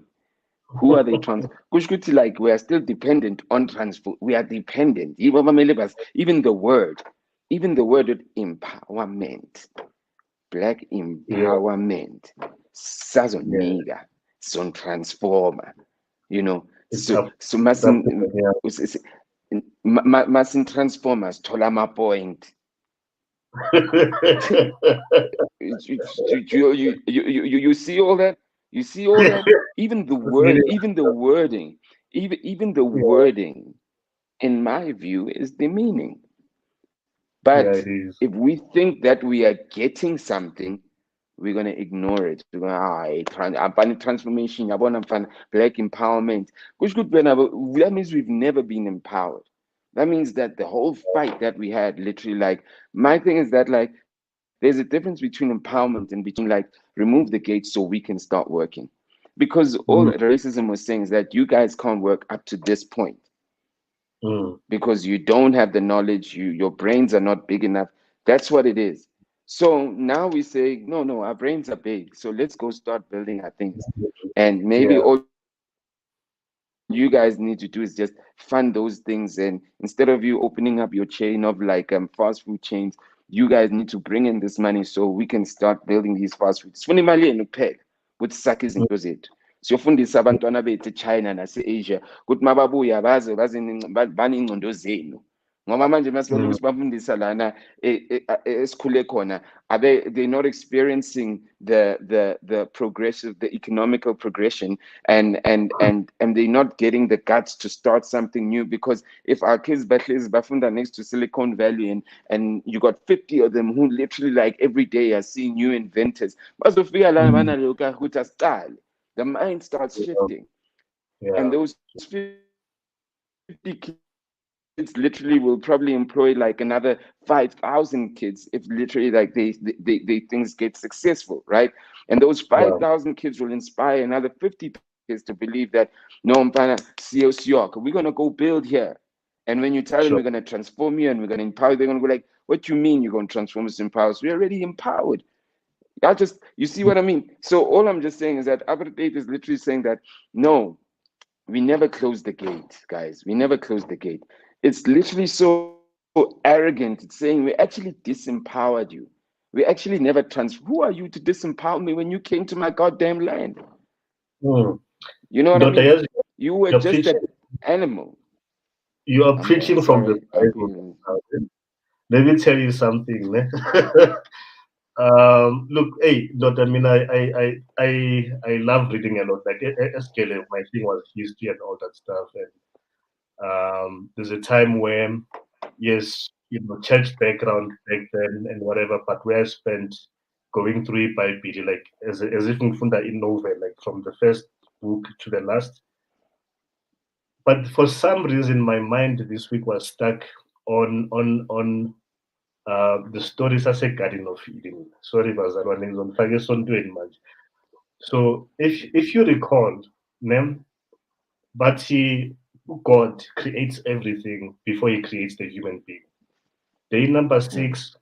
Who are they kushukuthi like we are still dependent on transfer. We are dependent. Even the word of empowerment, black Yeah, empowerment, yeah. sazoniga, son transformer. You know, It's up. so It's up to masin them. Yeah. masin transformers tola my point. You see all that? You see all that? Even the word, Really, even the wording, even the yeah, wording, in my view, is demeaning. yeah, But it is. if we think that we are getting something, we're gonna ignore it. We're gonna abani transformation, yabona mfana, black empowerment. Which could be that means we've never been empowered. That means that the whole fight that we had, literally, like my thing is that like there's a difference between empowerment and between like remove the gates so we can start working. Because all Mm, that racism was saying is that you guys can't work up to this point mm, because you don't have the knowledge, your brains are not big enough. That's what it is. So now we say, no, our brains are big. So let's go start building our things. And maybe yeah. all you have to do is you guys need to do is just fund those things, and instead of you opening up your chain of like fast food chains, you guys need to bring in this money so we can start building these fast foods. Sifuna imali yenu kuphela ukuthi sakhe izinto zethu. Siyofundisa abantwana bethu eChina nase-Asia ukuthi mababuya baney'ngcondo zenu, ngoba manje masibaloku sibafundisa lana esikhule khona, they're not experiencing the progressive, the economical progression, and they're not getting the guts to start something new. Because if our kids bafunda next to Silicon Valley, and you got 50 of them who literally like every day are seeing new inventors, bazofika lana banaloka ukuthi asiqale, the mind starts shifting. And those 50 kids literally will probably employ like another 5,000 kids if literally like they things get successful, right? And those 5,000 kids will inspire another 50 kids to believe that, no, mpana, we're gonna go build here. And when you tell them we're gonna transform you and we're gonna empower you, they're gonna go like, what you mean you're gonna transform us, empower us? We're already empowered. You see what I mean? So all I'm just saying is that Apartheid is literally saying that, no, we never close the gate, guys. We never close the gate. It's literally so arrogant. It's saying we actually disempowered you. We actually never Who are you to disempower me when you came to my goddamn land? You know what I mean? You were just an animal. You are preaching from the Sorry, Bible. Let me tell you something. Look, hey, not, I mean, I love reading a lot. Like, SKL, my thing was history and all that stuff. And there's a time when, yes, church background back then and whatever, but where I spent going through it by Bible, like as if in novel, like from the first book to the last. But for some reason, my mind this week was stuck on the stories as a Garden of Eden. Sorry, bazalwane, ngizonifaka esontweni manje. So if you recall, but God creates everything before he creates the human being. Day number 6,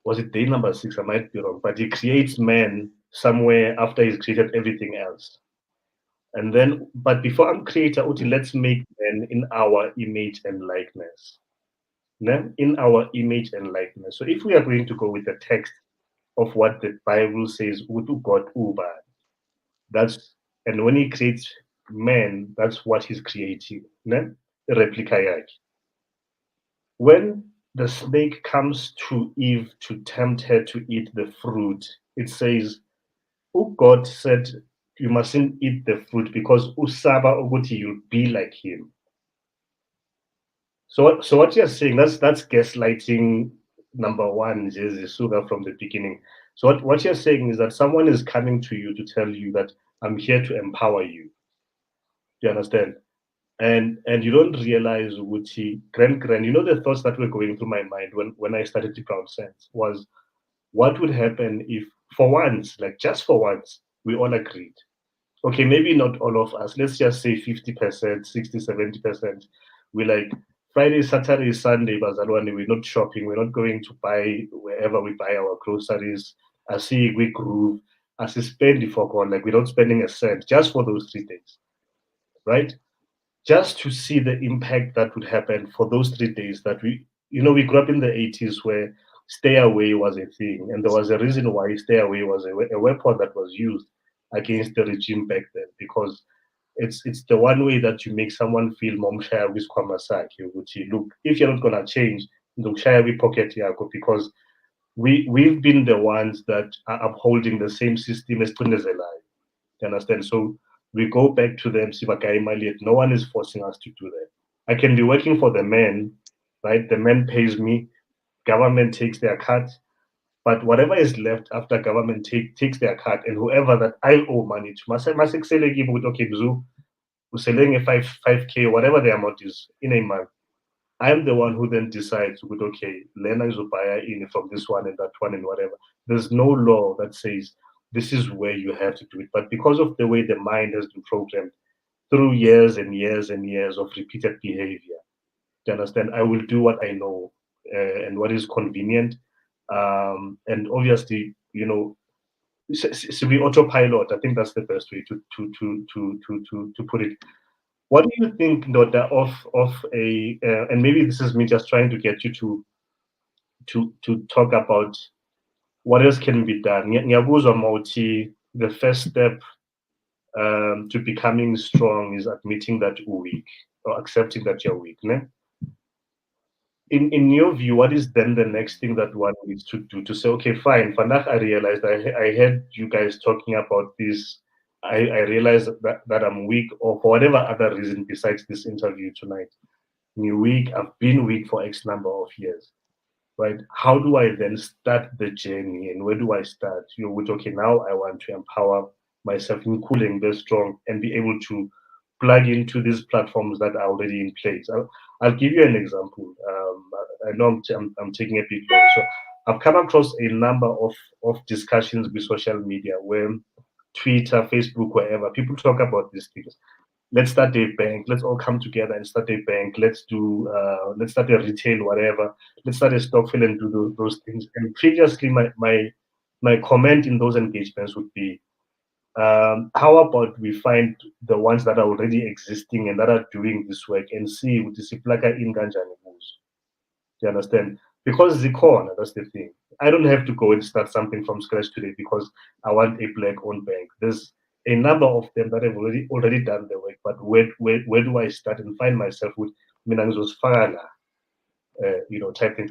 was it day number 6? I might be wrong, but he creates man somewhere after he's created everything else. And then, but before I'm creator, let's make man in our image and likeness. In our image and likeness. So if we are going to go with the text of what the Bible says, God Uba, that's, and when he creates man, that's what he's creating. Replica yake. When the snake comes to Eve to tempt her to eat the fruit, it says, God said, you mustn't eat the fruit because usaba ukuthi you'll be like him. So what you're saying, that's gaslighting number one, Suga, from the beginning. So what you're saying is that someone is coming to you to tell you that I'm here to empower you. Do you understand? And you don't realize grand, the thoughts that were going through my mind when I started to BrownSense was, what would happen if for once, like just for once, we all agreed. Okay, maybe not all of us. Let's just say 50%, 60, 70%. We like Friday, Saturday, Sunday, bazalwane, we're not shopping. We're not going to buy wherever we buy our groceries. I see we groove. As a spend for God, like we're not spending a cent just for those 3 days, right? Just to see the impact that would happen for those 3 days that we grew up in the 80s where stay away was a thing. And there was a reason why stay away was a weapon that was used against the regime back then, because it's the one way that you make someone feel momshaya with kwamasaki, which look, if you're not gonna change, share we pocket yako, because we've been the ones that are upholding the same system as Tunezela. You understand? So we go back to them, no one is forcing us to do that. I can be working for the man, right? The man pays me, government takes their cut, but whatever is left after government takes their cut, and whoever that I owe money to, okay, Bzu, selling a 5K, whatever the amount is in a month, I'm the one who then decides, okay, Lena is buy in from this one and that one and whatever. There's no law that says this is where you have to do it. But because of the way the mind has been programmed through years and years and years of repeated behavior, do you understand? I will do what I know and what is convenient. And obviously, we autopilot. I think that's the best way to put it. What do you think, Ndoda, of a and maybe this is me just trying to get you to talk about what else can be done. Ngiyabuzwa mawuthi the first step to becoming strong is admitting that you're weak or accepting that you're weak. Ne? In your view, what is then the next thing that one needs to do to say, okay, fine, Fanach, I realized I heard you guys talking about this. I realized that I'm weak, or for whatever other reason besides this interview tonight. You're weak, I've been weak for X number of years, right? How do I then start the journey, and where do I start? With okay, now I want to empower myself in cooling, be strong, and be able to plug into these platforms that are already in place. I'll give you an example. I know I'm taking a bit long. So I've come across a number of discussions with social media where Twitter, Facebook, wherever, people talk about these things. Let's start a bank. Let's all come together and start a bank. Let's start a retail, whatever. Let's start a stockpile and do those things. And previously, my comment in those engagements would be, how about we find the ones that are already existing and that are doing this work and see with the siplaka in kanjani kuzo. Do you understand? Because the corner, that's the thing. I don't have to go and start something from scratch today because I want a black-owned bank. There's a number of them that have already done the work, but where do I start and find myself with Minangzo's Fala, type thing.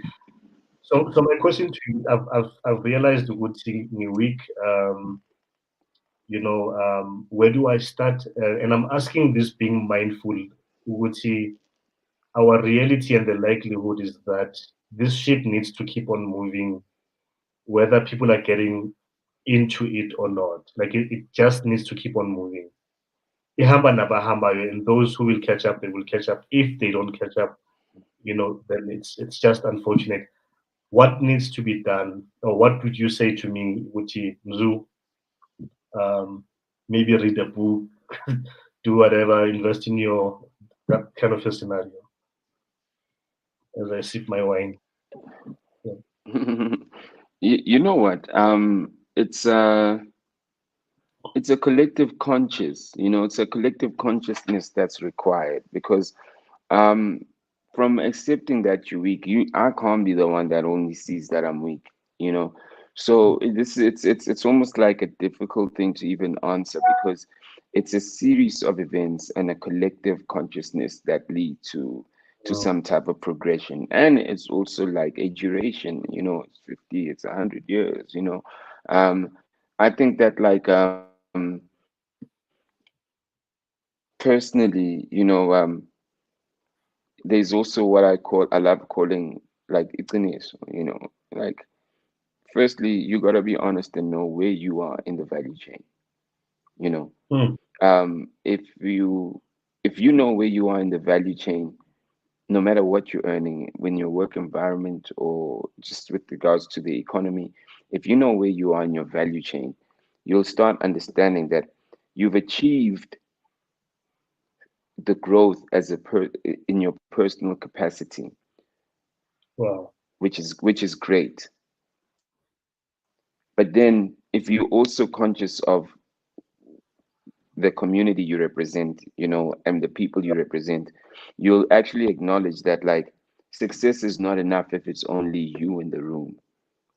So my question to you, I've realized the good thing in a week. Where do I start? And I'm asking this being mindful. Would see our reality and the likelihood is that this ship needs to keep on moving, whether people are getting into it or not. Like it just needs to keep on moving. Ihamba nabahamba, and those who will catch up, they will catch up. If they don't catch up, then it's just unfortunate. What needs to be done, or what would you say to me, Uchi Mzu? Um, Maybe read a book, do whatever, invest in your that kind of a scenario as I sip my wine. Yeah. You know what? It's a collective conscious, it's a collective consciousness that's required because um from accepting that you're weak, I can't be the one that only sees that I'm weak, you know. So it's almost like a difficult thing to even answer because it's a series of events and a collective consciousness that lead to Mm, some type of progression. And it's also like a duration, it's 50, it's 100 years, I think that like personally, there's also what I love calling like itiniso, like firstly you gotta be honest and know where you are in the value chain, you know. mm, If you know where you are in the value chain, no matter what you're earning, when your work environment or just with regards to the economy, if you know where you are in your value chain, you'll start understanding that you've achieved the growth in your personal capacity, wow. which is great. But then if you're also conscious of the community you represent, and the people you represent, you'll actually acknowledge that like success is not enough if it's only you in the room,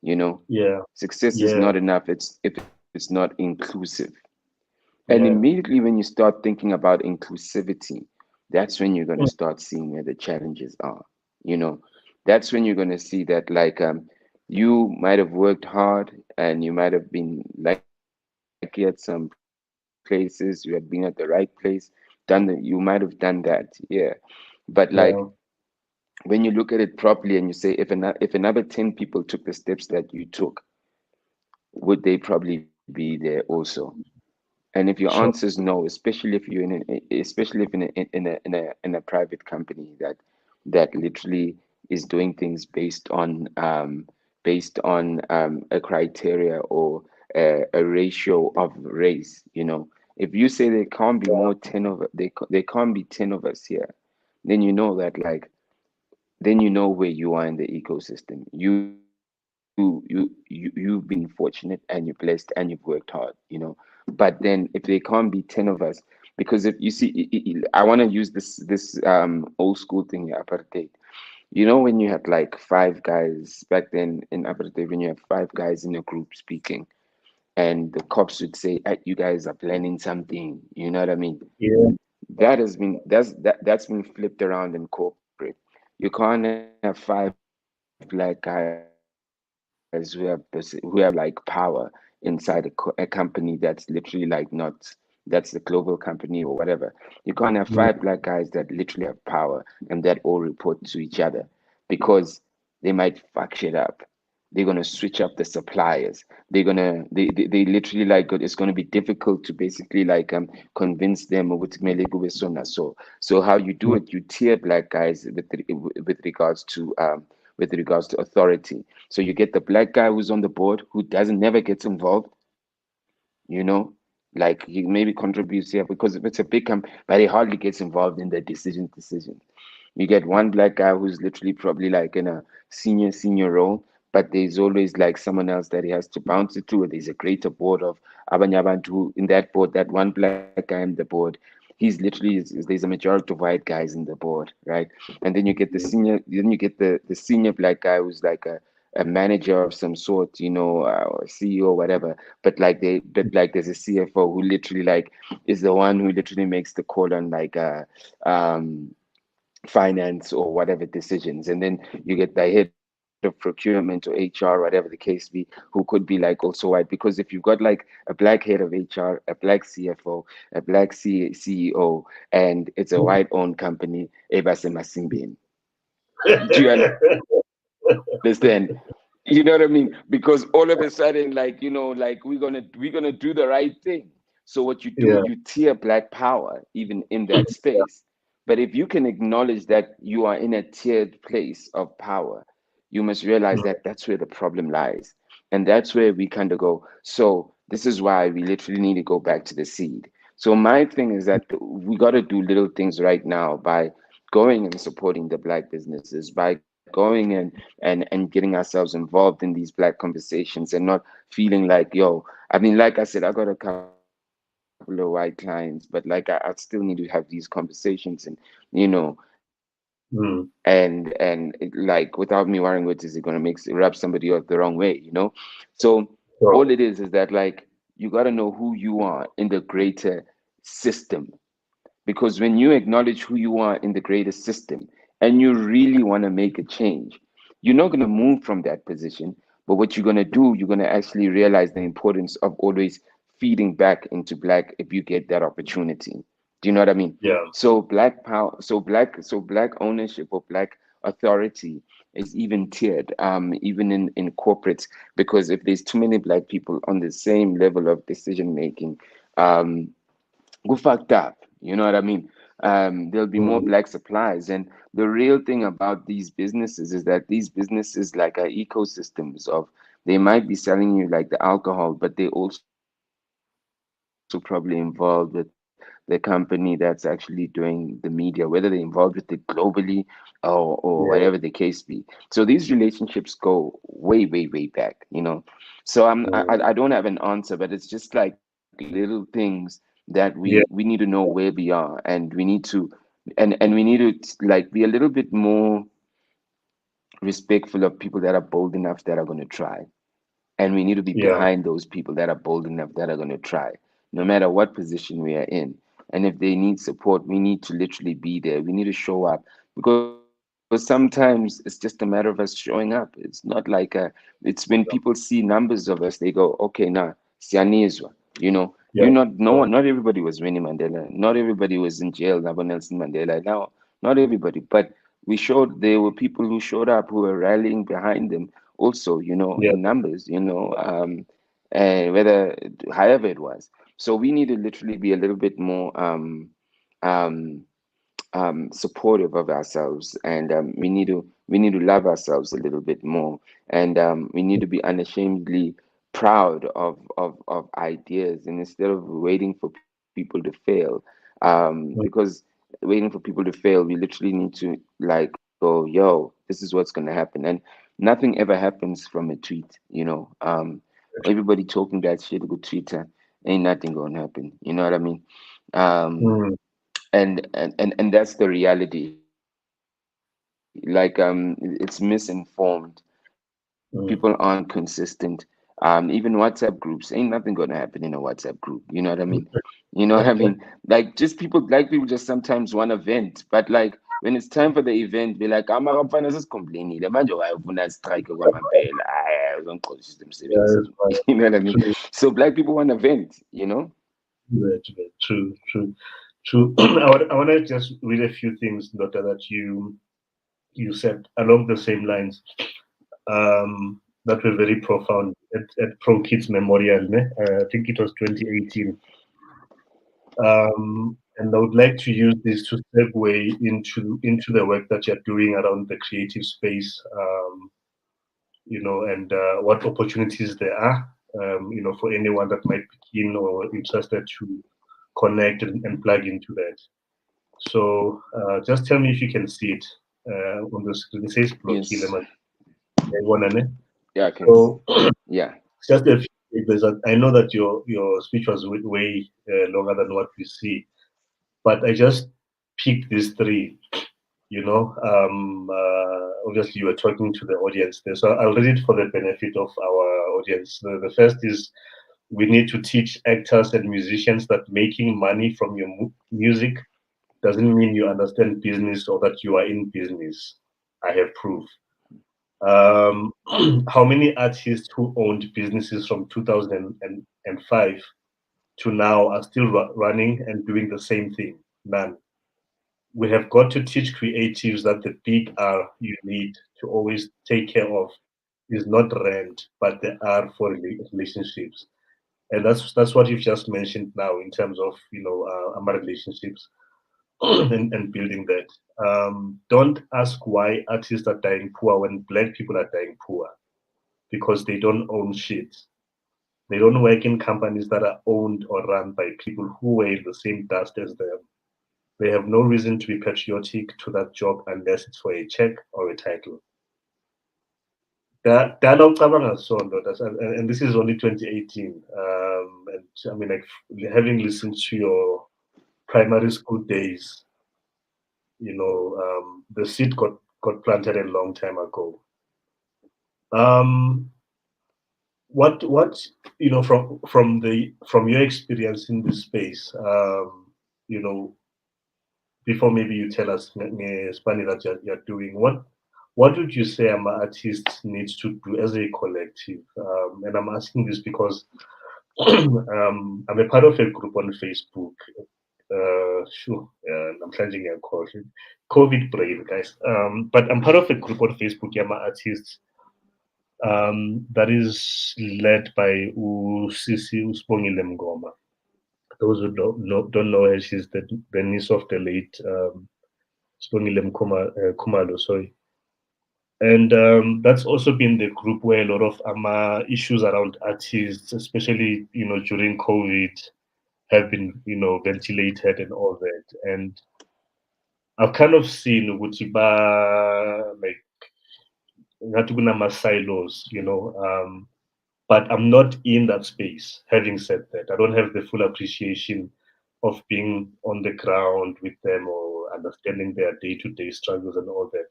you know. Yeah, Success is yeah, not enough if it's not inclusive. And yeah. immediately when you start thinking about inclusivity, that's when you're going to Mm, start seeing where the challenges are, you know. That's when you're going to see that like you might have worked hard and you might have been lucky at some places, you had been at the right place, you might have done that, yeah. But like yeah, when you look at it properly and you say if another 10 people took the steps that you took, would they probably be there also? And if your answer is sure. no, especially if in a private company that literally is doing things based on a criteria or a ratio of race, if you say there can't be more 10 of they can't be 10 of us here, then you know that like then you know where you are in the ecosystem. You know you've been fortunate and you're blessed and you've worked hard, but then if there can't be 10 of us, because if you see, I want to use this old school thing here, apartheid. When you had like five guys back then in apartheid, when you have five guys in a group speaking, and the cops would say, "Hey, you guys are planning something," you know what I mean? Yeah. That's been flipped around in corporate. You can't have five black guys who have like power inside a company that's literally like not, that's the global company or whatever. You can't have five black guys that literally have power and that all report to each other, because they might fuck shit up. They're gonna switch up the suppliers. They literally like it's gonna be difficult to basically like convince them of what so how you do it, you tier black guys with regards to authority. So you get the black guy who's on the board who doesn't never gets involved, like he maybe contributes here because if it's a big but he hardly gets involved in the decisions. You get one black guy who's literally probably like in a senior role, but there's always like someone else that he has to bounce it to. There's a greater board of Abanyabantu in that board, that one black guy in the board. He's literally there's a majority of white guys in the board, right? And then you get the senior black guy who's like a manager of some sort, or CEO or whatever. But there's a CFO who literally like is the one who literally makes the call on like um finance or whatever decisions. And then you get the head of procurement or HR, whatever the case be, who could be like also white. Because if you've got like a black head of HR, a black CFO, a black CEO, and it's a white owned company, ebase masimbini. Do you understand? You know what I mean? Because all of a sudden, like, like we're gonna do the right thing. So what you do, you tier Yeah. black power even in that space. But if you can acknowledge that you are in a tiered place of power, you must realize that that's where the problem lies. And that's where we kind of go. So this is why we literally need to go back to the seed. So my thing is that we got to do little things right now by going and supporting the black businesses, by going and getting ourselves involved in these black conversations and not feeling like, yo, I mean, like I said, I got a couple of white clients, but like I still need to have these conversations and like without me worrying what is it going to rub somebody off the wrong way. So So, all it is that like you got to know who you are in the greater system, because when you acknowledge who you are in the greater system and you really want to make a change, you're not going to move from that position. But what you're going to do, you're going to actually realize the importance of always feeding back into black if you get that opportunity. Do you know what I mean? yeah. So black power, so black ownership or black authority is even tiered, even in corporates, because if there's too many black people on the same level of decision making, um, go fucked up. You know what I mean? There'll be more Mm. black supplies. And the real thing about these businesses is that these businesses like are ecosystems of, they might be selling you like the alcohol, but they also probably involved with the company that's actually doing the media, whether they're involved with it globally or whatever the case be. So these Yeah. relationships go way back. So I don't have an Mm. answer, but it's just like little things that we need to know Yeah. where we are, and we need to and we need to like be a little bit more respectful of people that are bold enough that are going to try, and we need to be Yeah. behind those people that are bold enough that are going to try, no matter what position we are in. And if they need support, we need to literally be there. We need to show up, because sometimes it's just a matter of us showing up. It's not like it's when people see numbers of us, they go, okay, nah, siyanizwa. You're not, Yeah. no one, not everybody was Winnie Mandela. Not everybody was in jail, Nabo Nelson Mandela. No, not everybody. But there were people who showed up who were rallying behind them also, Yeah. in numbers, whether, however it was. So we need to literally be a little bit more um, supportive of ourselves, and we need to love ourselves a little bit more, and we need to be unashamedly proud of ideas, and instead of waiting for people to fail, because waiting for people to fail, we literally need to like go, yo, this is what's going to happen. And nothing ever happens from a tweet, everybody talking that shit with Twitter, ain't nothing gonna happen, you know what I mean? um Mm, and that's the reality. It's misinformed. People aren't consistent. mm, Even WhatsApp groups, ain't nothing gonna happen in a WhatsApp group. You know what I mean? Like people just sometimes want to vent, but like when it's time for the event, be like, amarafana sesicomplenile manje wayofuna strike kwamambela. Uzongixolisa yeah, emsebenzini. it's fine. You know what I mean? True, So black people want to vent. true, true, true. I want to just read a few things, Dota, that you said along the same lines. That were very profound at Pro Kids Memorial. Ne? I think it was 2018. And I would like to use this to segue into the work that you're doing around the creative space, and what opportunities there are, for anyone that might be keen or interested to connect and plug into that. So just tell me if you can see it on the screen. It says Yes. Blokile. Yeah, I can. So Yeah. just a few papers. I know that your speech was way longer than what we see, but I just picked these three. Obviously you were talking to the audience there, so I'll read it for the benefit of our audience. The first is, we need to teach actors and musicians that making money from your music doesn't mean you understand business or that you are in business. I have proof. Um, how many artists who owned businesses from 2005 to now are still running and doing the same thing? None. We have got to teach creatives that the big R you need to always take care of is not rent, but the R for relationships. And that's what you've just mentioned now in terms of our relationships and building that. Don't ask why artists are dying poor when black people are dying poor, because they don't own shit. They don't work in companies that are owned or run by people who wear the same dust as them. They have no reason to be patriotic to that job unless it's for a check or a title. Dala ucabanga sondo, and this is only 2018. And I mean, like, having listened to your primary school days, the seed got planted a long time ago. Um, what from your experience in this space, you know, before maybe you tell us Spani that you're doing, what would you say an artist needs to do as a collective? And I'm asking this because I'm a part of a group on Facebook. Sure, I'm changing a call. COVID brain, guys. But I'm part of a group on Facebook, Yama Artists, that is led by Usisi Uspongile Mngoma. Those who don't know her, she's the niece of the late Spongile Kumalo, sorry. And that's also been the group where a lot of issues around artists, especially during COVID, have been ventilated and all that. And I've kind of seen ukuthi like ngathi kunama-silos, but I'm not in that space. Having said that, I don't have the full appreciation of being on the ground with them or understanding their day-to-day struggles and all that.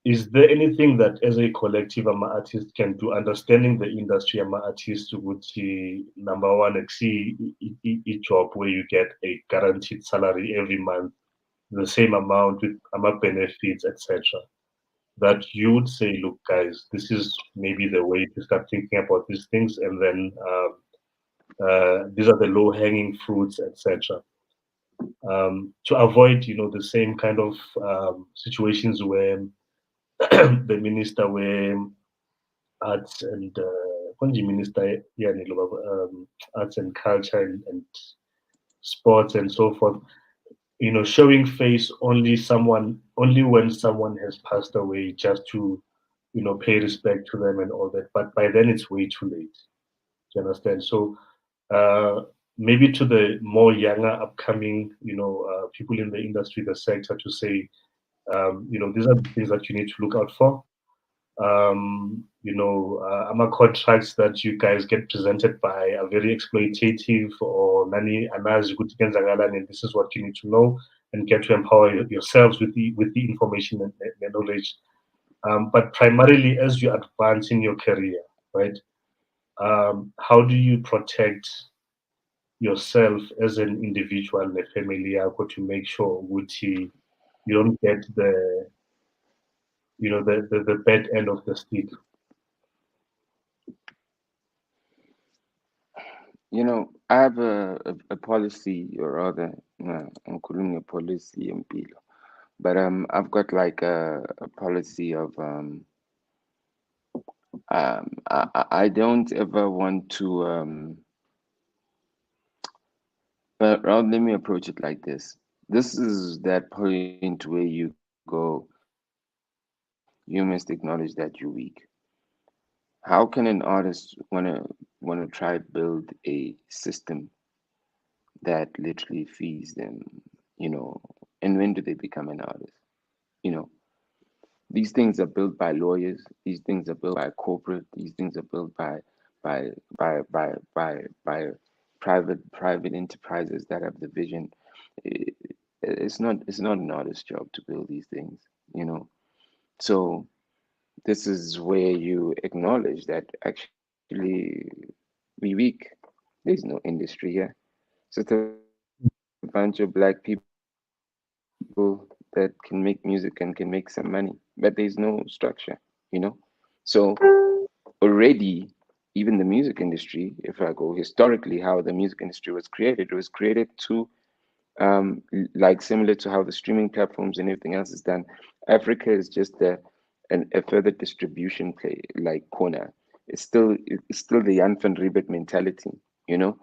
Is there anything that as a collective artist can do, understanding the industry artist would see, number one, like see a job where you get a guaranteed salary every month, the same amount with benefits, etc. That you would say, look, guys, this is maybe the way to start thinking about these things, and then these are the low-hanging fruits, etc. To avoid, the same kind of situations where the minister where arts and minister, yeah, arts and culture and sports and so forth, showing face only when someone has passed away, just to pay respect to them and all that. But by then it's way too late. Do you understand? So uh, maybe to the more younger upcoming people in the industry, the sector, to say these are the things that you need to look out for. Ama contracts that you guys get presented by are very exploitative, or nani anazi ukuthi kwenzakalani, and this is what you need to know and get to empower yourselves with the information and the knowledge. But primarily, as you advance in your career, right? How do you protect yourself as an individual and a family to make sure you don't get the bad end of the stick? I have a policy, or rather, I'm calling a policy in Pilo. But I've got like a policy of I don't ever want to well, let me approach it like this. This is that point where you go, you must acknowledge that you're weak. How can an artist wanna try build a system that literally feeds them, you know, and when do they become an artist? You know, these things are built by lawyers, these things are built by corporate, these things are built by by private enterprises that have the vision. I- it's not an artist's job to build these things, you know. So this is where you acknowledge that actually we weak. There's no industry here. It's just a bunch of black people that can make music and can make some money, but there's no structure, you know. So already, even the music industry, if I go historically, how the music industry was created, it was created to like similar to how the streaming platforms and everything else is done. Africa is just a further distribution play like corner. It's still the Jan van Riebeck mentality, you know.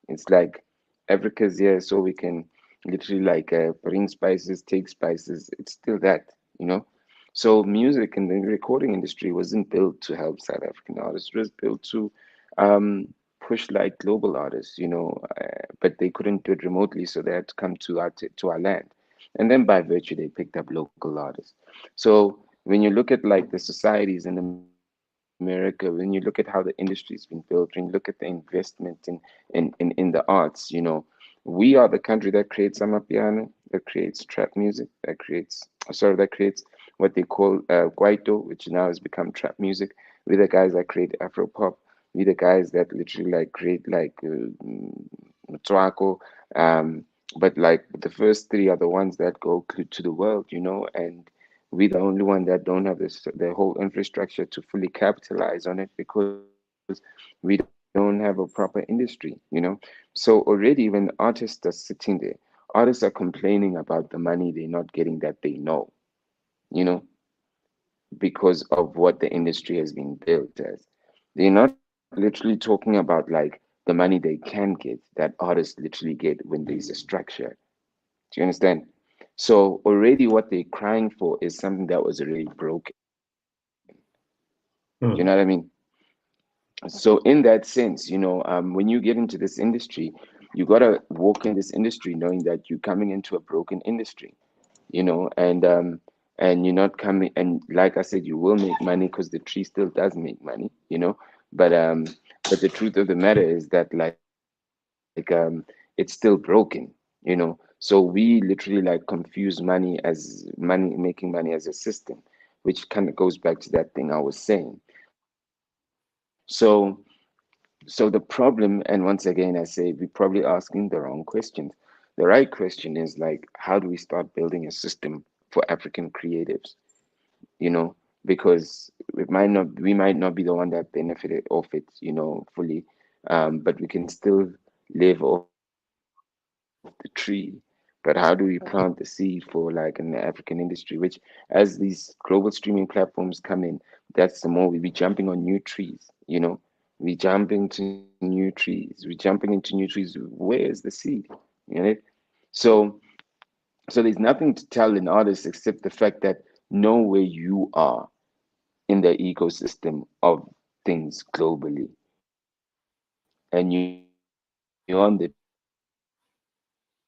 It's like Africa's here so we can literally like bring spices, take spices. It's still that, you know. So music and the recording industry wasn't built to help South African artists. It was built to um, push like global artists, you know, but they couldn't do it remotely, so they had to come to our land, and then by virtue they picked up local artists. So when you look at like the societies in America, when you look at how the industry's been built, when you look at the investment in the arts, you know, we are the country that creates amapiano, that creates trap music, that creates what they call kwaito, which now has become trap music. We're the guys that create Afro pop. We're the guys that literally like create like Mtswako. But like the first three are the ones that go to the world, you know, and we're the only one that don't have the whole infrastructure to fully capitalize on it because we don't have a proper industry, you know. So already when artists are sitting there, artists are complaining about the money they're not getting that they know, you know, because of what the industry has been built as. They're not literally talking about like the money they can get that artists literally get when there's a structure. Do you understand? So already what they're crying for is something that was already broken. Do you know what I mean? Hmm. So in that sense, you know, when you get into this industry, you gotta walk in this industry knowing that you're coming into a broken industry, you know, and you're not coming, and like I said, you will make money because the tree still does make money, you know, but but the truth of the matter is that it's still broken, you know. So we literally like confuse money as money, making money as a system, which kind of goes back to that thing I was saying. So the problem, and once again I say we're probably asking the wrong questions. The right question is like, how do we start building a system for African creatives, you know, because we might not be the one that benefited off it, you know, fully, but we can still live off the tree. But how do we plant the seed for like an African industry, which as these global streaming platforms come in, that's the more we be jumping on new trees, you know. We jumping to new trees, we jumping into new trees. Where is the seed? You know it? So there's nothing to tell an artist except the fact that know where you are in the ecosystem of things globally, and you're on the tree, you know, and you're on the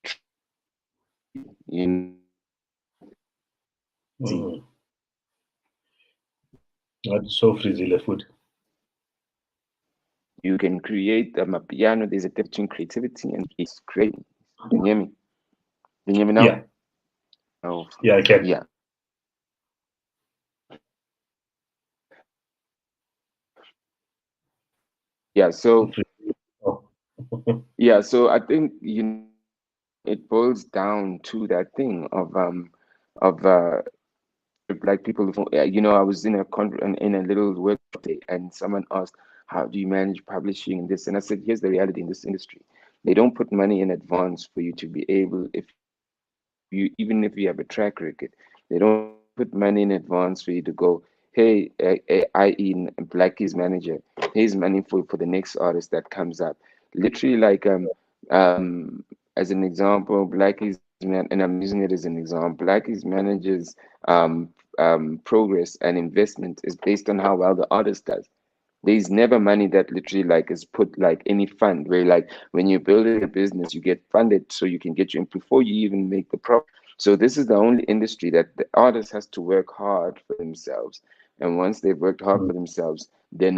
tree, you know, and you're on the seed, Hmm. you know. That's so freezily food. You can create a piano. There's a difference between creativity and it's creating. Can you hear me? Can you hear Yeah, me now? yeah, I Oh, can. yeah. Yeah. So Oh. yeah. So I think it boils down to that thing of black people. I was in in a little workshop day, and someone asked, "How do you manage publishing and this?" And I said, "Here's the reality in this industry: they don't put money in advance for you to be able, if you even if you have a track record, they don't put money in advance for you to go, hey, i.e. Blackie's manager, here's money for the next artist that comes up. Literally, like as an example, Blackie's man, and I'm using it as an example. Blackie's managers progress and investment is based on how well the artist does. There's never money that literally like is put like any fund where like when you're building a business, you get funded so you can get you in before you even make the profit. So this is the only industry that the artist has to work hard for themselves. And once they've worked hard for themselves, then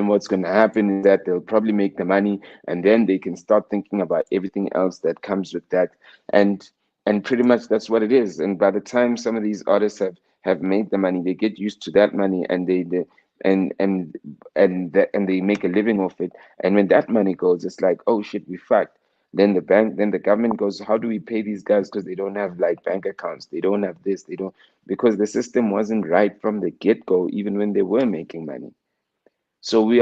what's going to happen is that they'll probably make the money, and then they can start thinking about everything else that comes with that. And and pretty much that's what it is. And by the time some of these artists have made the money, they get used to that money, and they and and and they make a living off it. And when that money goes, it's like, oh shit, we fucked. Then the government goes, how do we pay these guys? Because they don't have like bank accounts, they don't have this, they don't, because the system wasn't right from the get-go, even when they were making money. So Wow. we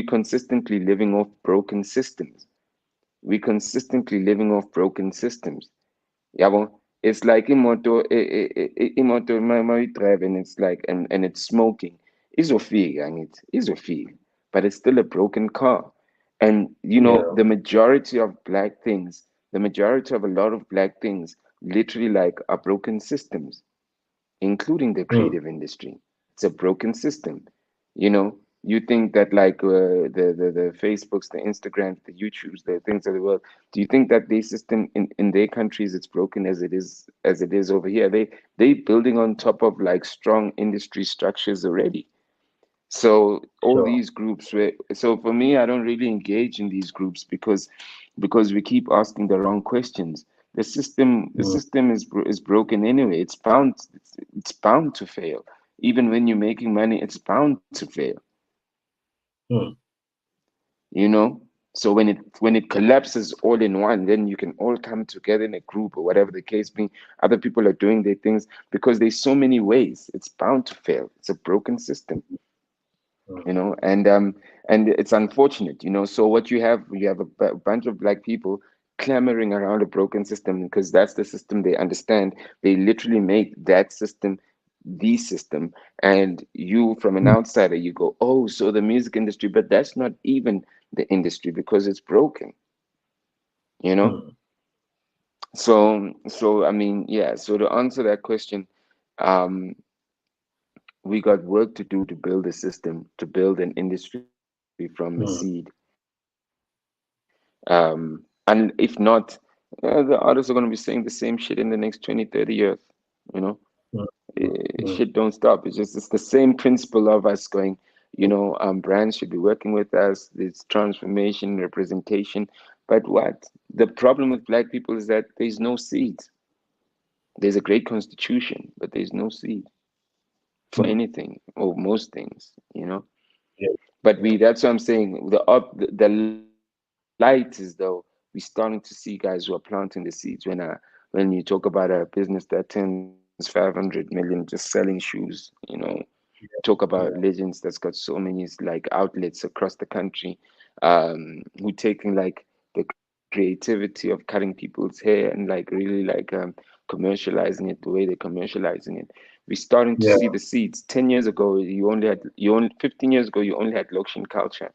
consistently living off broken systems. We consistently living off broken systems. Yabo. It's like imoto my drive, and it's like, and it's smoking. Izofika angithi, izofika. But it's still a broken car. And Yeah. the majority of black things, the majority of a lot of black things literally like are broken systems, including the Mm. creative industry. It's a broken system. You think that like the Facebooks, the Instagrams, the YouTubes, the things of the world. Do you think that their system in their countries it's broken as it is over here? They building on top of like strong industry structures already. So all Sure. these groups were, so for me, I don't really engage in these groups because we keep asking the wrong questions. The Mm. system is broken anyway. It's bound to fail. Even when you're making money, it's bound to fail. Mm. You know. So when it collapses all in one, then you can all come together in a group or whatever the case be. Other people are doing their things because there's so many ways. It's bound to fail. It's a broken system. Mm. And it's unfortunate. So what you have a bunch of black people clamoring around a broken system because that's the system they understand. They literally make that system the system, and you from an Mm. outsider, you go, oh, so the music industry, but that's not even the industry because it's broken you know Mm. so I mean, yeah, so to answer that question, um we got work to do to build a system, to build an industry from a seed. And if not, the artists are going to be saying the same shit in the next 20-30 years. you know Mm. Mm. Shit don't Mm. stop. It's the same principle of us going, brands should be working with us. There's transformation, representation. But what the problem with black people is that there's no seeds. There's a great constitution, but there's no seed for Mm. anything or most things. Yeah. But Yeah. that's what I'm saying. The light is though we're starting to see guys who are planting the seeds. When you talk about a business that turns 500 million just selling shoes. Talk about Yeah. legends that's got so many like outlets across the country, who taking like the creativity of cutting people's hair and like really like commercializing it the way they're commercializing it. We're starting to Yeah. see the seeds. 10 years ago, you only 15 years ago, you only had Lokshin culture.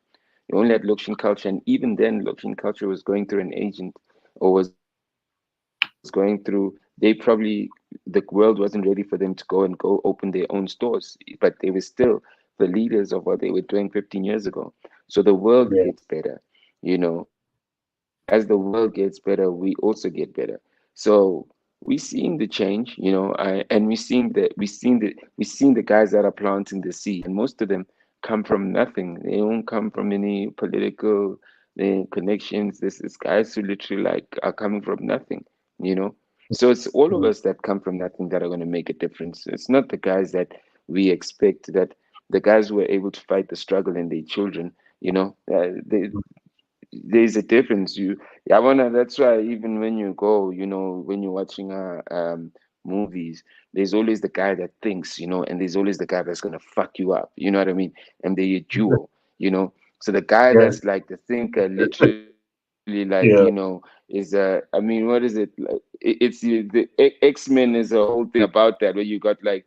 You only had Lokshin culture, and even then, Lokshin culture was going through an agent, or was going through. They probably, the world wasn't ready for them to go and go open their own stores, but they were still the leaders of what they were doing 15 years ago. So the world gets Yeah. better. As the world gets better, we also get better. So we're seeing the change, and we're seeing the guys that are planting the seed, and most of them come from nothing. They don't come from any political connections. This is guys who literally like are coming from nothing, you know. So it's all of Mm, us that come from nothing that are going to make a difference. It's not the guys that we expect, that the guys who were able to fight the struggle and their children, there's a difference. Yeah, wanna. That's why even when you go, when you're watching movies, there's always the guy that thinks, and there's always the guy that's gonna fuck you up. You know what I mean? And they're a duo. So the guy yeah, that's like the thinker, literally, like yeah, is I mean, what is it? Like, X-Men is a whole thing about that, where you got like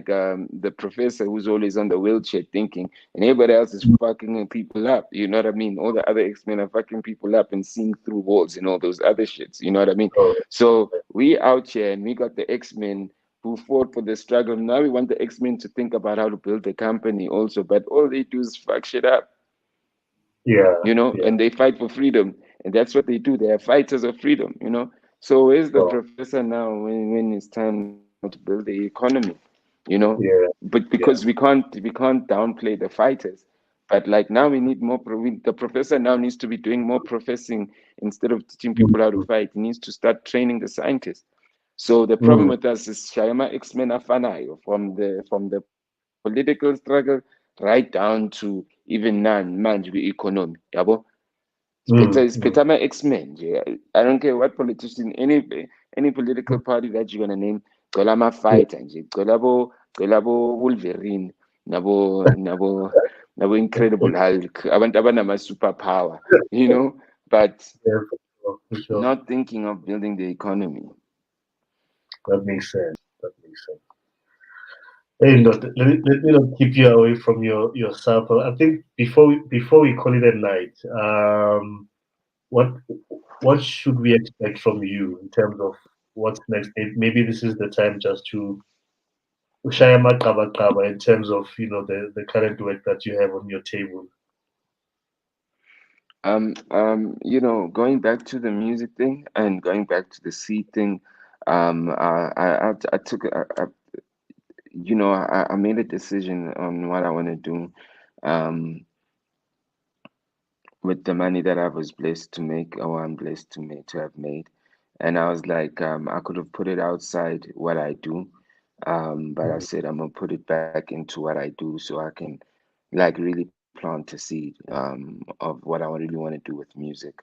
the professor who's always on the wheelchair thinking, and everybody else is fucking people up. You know what I mean? All the other X-Men are fucking people up and seeing through walls and all those other shits. You know what I mean? oh, So we out here and we got the X-Men who fought for the struggle. Now we want the X-Men to think about how to build a company also, but all they do is fuck shit up, yeah, yeah, and they fight for freedom. And that's what they do. They are fighters of freedom. So where's the oh, professor now when it's time now to build the economy? you know yeah, but because yeah, we can't downplay the fighters, but like now we need more the professor now needs to be doing more professing. Instead of teaching mm, people how to fight, he needs to start training the scientists. So the problem mm, with us is Shayama X-Men afanayo from the political struggle right down to even manje economy. Yabo? It's mm. better my X-Men nje. I don't care what politician, any political party that you're gonna name, call ama Yeah, fighter nje. Call abo Wolverine, nabo Incredible Hulk, abantu abanama superpower, but yeah, for sure, for sure. not thinking of building the economy. That makes sense. That makes sense. Hey, let me not keep you away from your sample. I think before we call it a night, what what should we expect from you in terms of what's next? Maybe this is the time just to share kaba in terms of the current work that you have on your table. Going back to the music thing and going back to the seed thing, I took, I made a decision on what I want to do, um, with the money that I was blessed to make, or I'm blessed to have made. And I was like, I could have put it outside what I do, but I Mm, said I'm gonna put it back into what I do so I can like really plant a seed, of what I really want to do with music.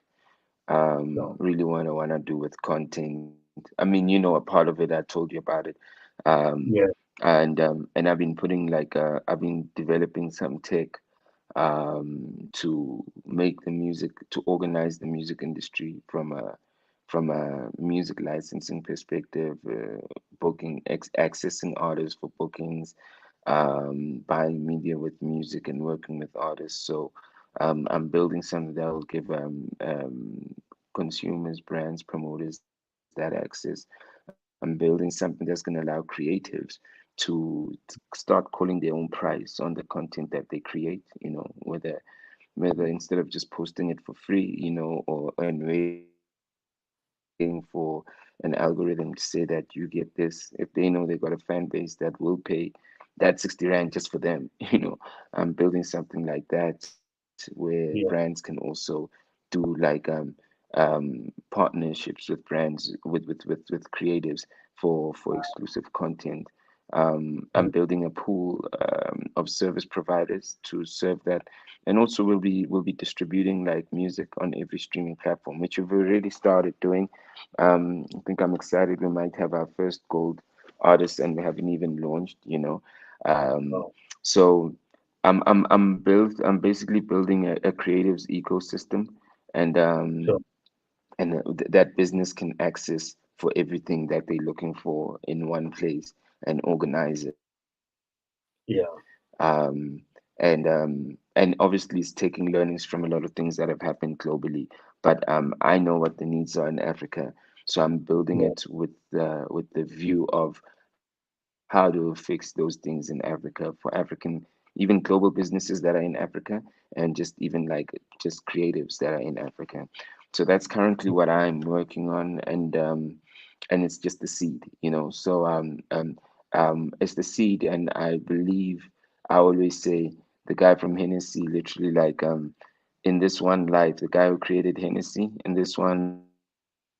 no. Really want to do with content. I mean, a part of it I told you about it. Um, Yeah. and I've been putting I've been developing some tech, to make the music, to organize the music industry from a music licensing perspective, booking, accessing artists for bookings, buying media with music and working with artists. So I'm building something that will give consumers, brands, promoters that access. I'm building something that's going to allow creatives to start calling their own price on the content that they create, whether instead of just posting it for free, or and waiting for an algorithm to say that you get this. If they know they got a fan base that will pay that 60 rand just for them, I'm building something like that where brands can also Yeah. do partnerships with brands, with creatives for exclusive content. I'm Mm, building a pool, of service providers to serve that, and also we'll be distributing like music on every streaming platform, which we've already started doing. I think I'm excited. We might have our first gold artist, and we haven't even launched. Um, no. so I'm basically building a creatives ecosystem, and Sure. that business can access for everything that they're looking for in one place and organize it. Yeah. And obviously it's taking learnings from a lot of things that have happened globally, but I know what the needs are in Africa, so I'm building Yeah. it with the view of how to fix those things in Africa for African, even global businesses that are in Africa, and just even like just creatives that are in Africa. So that's currently what I'm working on, and and it's just the seed, it's the seed. And I believe, I always say, the guy from Hennessy, literally, like, in this one life, the guy who created Hennessy, in this one life, I've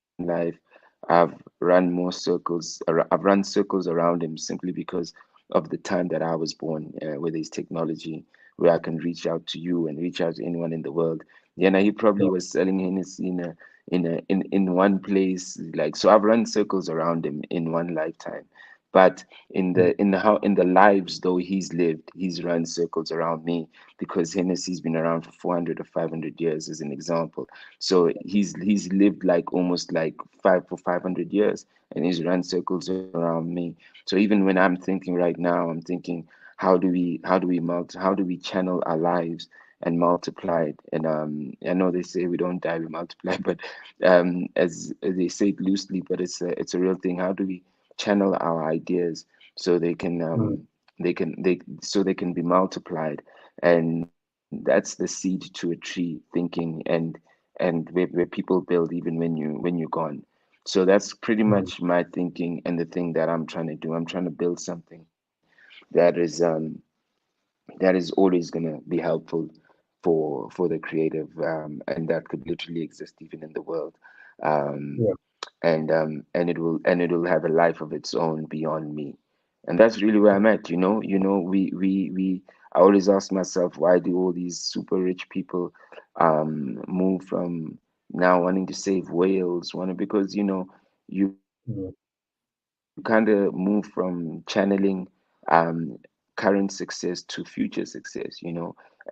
run more circles. I've run circles around him simply because of the time that I was born, with his technology, where I can reach out to you and reach out to anyone in the world. Yeah, now he probably sure. was selling Hennessy in one place. Like, so I've run circles around him in one lifetime. But in the lives though he's run circles around me, because Hennessy's been around for 400 or 500 years, as an example. So he's lived like almost like 500 years, and he's run circles around me. So even when I'm thinking right now, I'm thinking, how do we channel our lives and multiply it? And I know they say we don't die, we multiply, but as they say it loosely, but it's a real thing. How do we channel our ideas so Mm, they can be multiplied? And that's the seed to a tree, thinking, and where people build even when you're gone. So that's pretty mm, much my thinking, and the thing that I'm trying to do. I'm trying to build something that is always gonna be helpful for the creative, and that could literally exist even in the world. um, yeah. and it'll have a life of its own beyond me. And that's really where I'm at. We I always ask myself, why do all these super rich people move from now wanting to save whales, wanting, because you kind of move from channeling um current success to future success,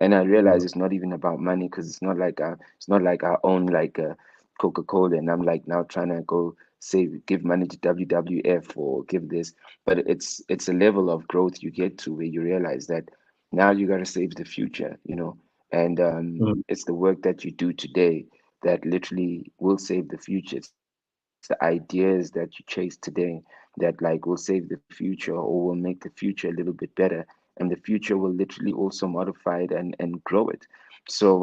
and I realize it's not even about money, because it's not like I own like a Coca-Cola, and I'm like now trying to go give money to WWF or give this. But it's a level of growth you get to where you realize that now you got to save the future. And Mm, it's the work that you do today that literally will save the future. It's the ideas that you chase today that like will save the future, or will make the future a little bit better, and the future will literally also modify it and grow it. So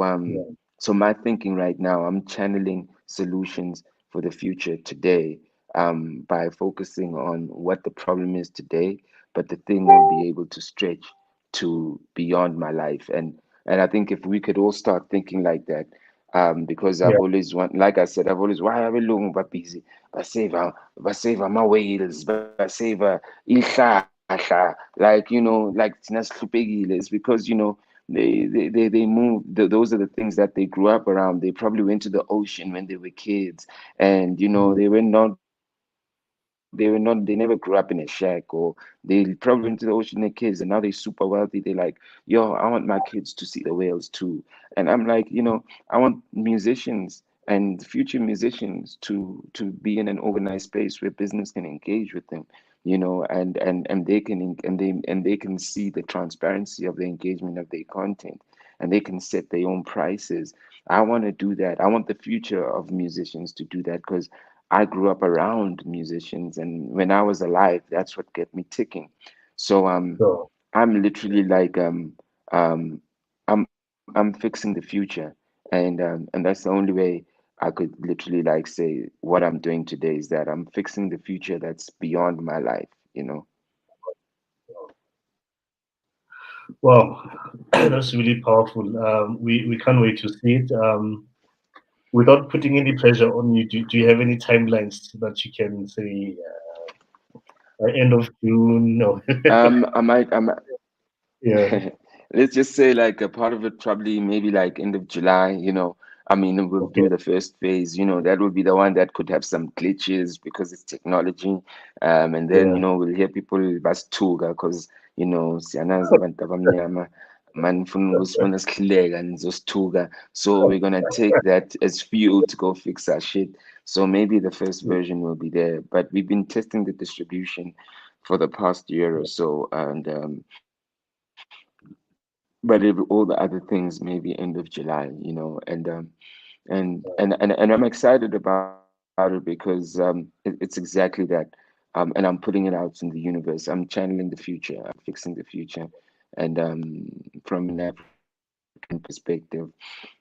my thinking right now, I'm channeling solutions for the future today, by focusing on what the problem is today, but the thing will be able to stretch to beyond my life. And I think if we could all start thinking like that, because yeah. I've always want, like I said, I've always, why are we looking but busy? Basave ama-whales, basave ihlahla, like thina sihluphekile. It's because they move. Those are the things that they grew up around. They probably went to the ocean when they were kids, and Mm, they never grew up in a shack, or they probably went to the ocean as kids, and now they're super wealthy. They're like, yo, I want my kids to see the whales too. And I'm like, I want musicians and future musicians to be in an organized space where business can engage with them, and they can and they can see the transparency of the engagement of their content, and they can set their own prices. I want to do that. I want the future of musicians to do that, because I grew up around musicians, and when I was alive, that's what kept me ticking. So sure. I'm literally like um I'm fixing the future, and that's the only way I could literally like say what I'm doing today is that I'm fixing the future that's beyond my life. Wow, that's really powerful. We can't wait to see it. Without putting any pressure on you, do you have any timelines that you can say, end of June? No. I might Yeah. let's just say like a part of it probably maybe like end of July. I mean, we'll Okay. do the first phase, that will be the one that could have some glitches because it's technology. And then, Yeah. we'll hear people basithuka because, siyanazi abantu abamnyama manifuna ukusibona sihleka nizosithuka. So we're gonna take that as fuel to go fix our shit. So maybe the first version will be there, but we've been testing the distribution for the past year or so, but all the other things maybe end of July. And I'm excited about it because it's exactly that. And I'm putting it out in the universe. I'm channeling the future. I'm fixing the future. And from an African perspective,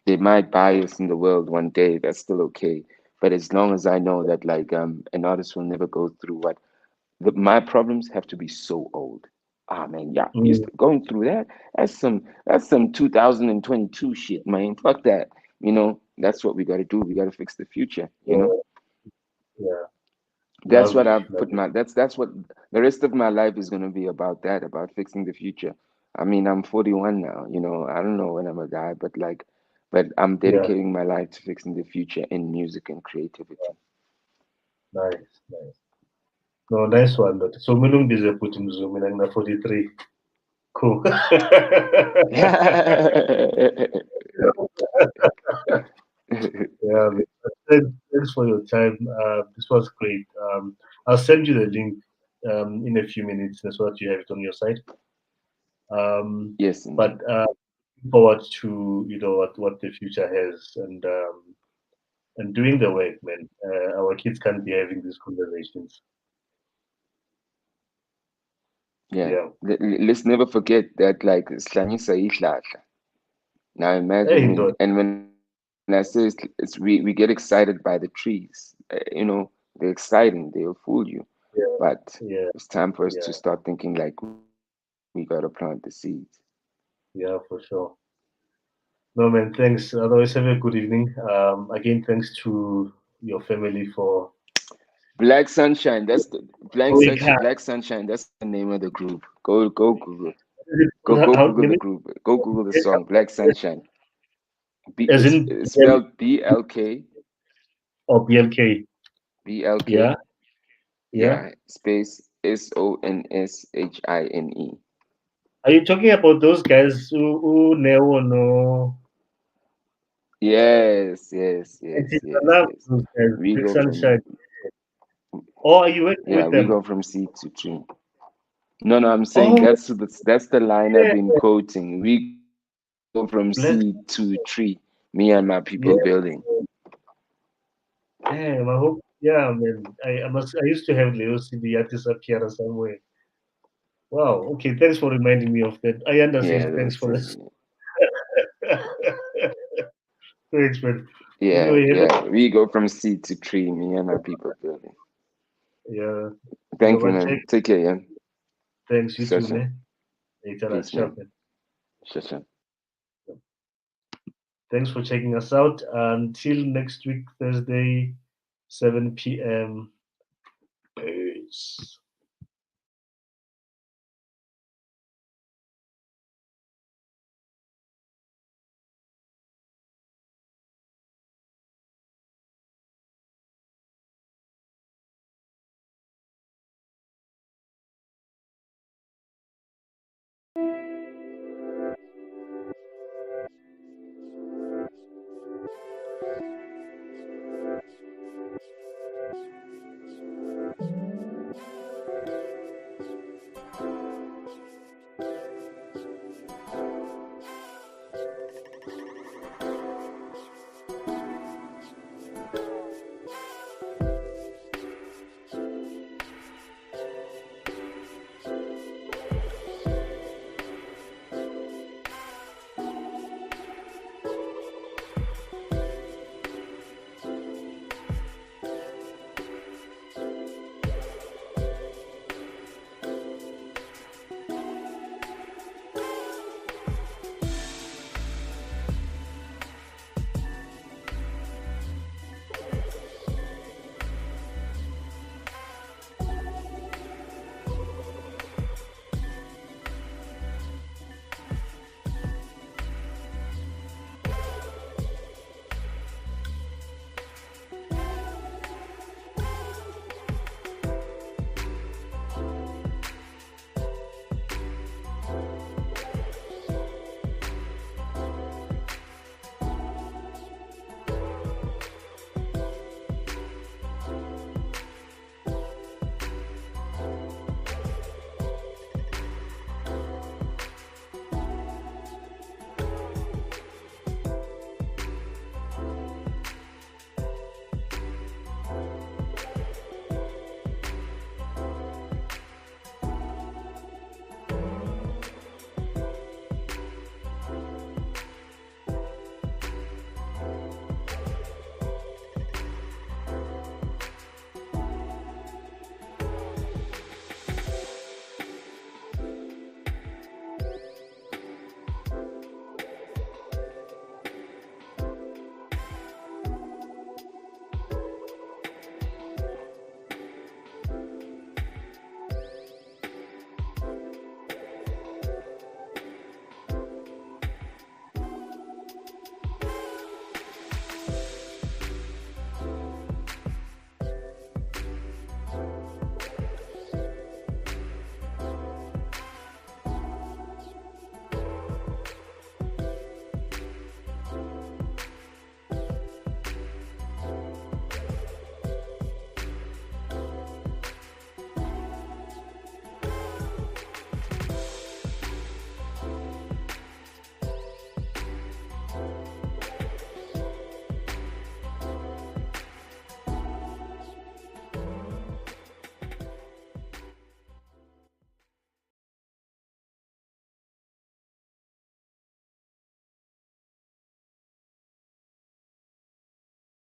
they might buy us in the world one day. That's still okay. But as long as I know that like an artist will never go through what my problems have to be so old. Ah man, yeah, Mm, going through that. That's some 2022 shit, man. Fuck that. That's what we got to do. We got to fix the future. yeah, That's what lovely, I've put lovely. my. That's what the rest of my life is gonna be about. That about fixing the future. I mean, I'm 41 now. I don't know when I'm gonna die, but I'm Yeah, dedicating my life to fixing the future in music and creativity. nice, nice. No, nice one. But so Mulungize put him zoom in na 43. Cool. Yeah, man. Thanks for your time. This was great. I'll send you the link in a few minutes so that you have it on your side. Yes, indeed. But looking forward to what the future has and doing the work, man. Our kids can't be having these conversations. Yeah. Yeah. Let's never forget that like Slanyisa ihlahla. Now imagine Hey, when no, and when I say we get excited by the trees. They're exciting, they'll fool you. yeah, But yeah, it's time for us to yeah, start thinking like we gotta plant the seeds. yeah, for sure. No, man, thanks. Otherwise, have a good evening. Again, thanks to your family for Black Sunshine, that's the going hard. Black Sunshine, that's the name of the group. Go Google. Go How, Google let the me, group. Go Google the song Black Sunshine. as It's, in it's spelled or BLK. Yeah, BLK, yeah. yeah, space SONSHINE. Are you talking about those guys who never know? Yes. I love those guys. We Big go from Sunshine. Or are you working yeah, with we them? go from C to tree. No, I'm saying Oh, that's the line I've yeah, been quoting. We go from C to Black. tree. Me and my people Yeah, building. damn. I hope. Yeah, man. I used to have Leo CD at disappear somewhere. Wow. Okay. Thanks for reminding me of that. I Yeah, understand. Thanks those for this. things. Thanks, man. Yeah, Anyway, have a, yeah. We go from C to tree. Me and my people building. yeah. Thank you, But check. man. Take care, yeah. Thanks. You too, Sure. man. Later, Peace, ciao, man. man. Sure. Thanks for checking us out. Until next week, Thursday, 7 p.m. Peace.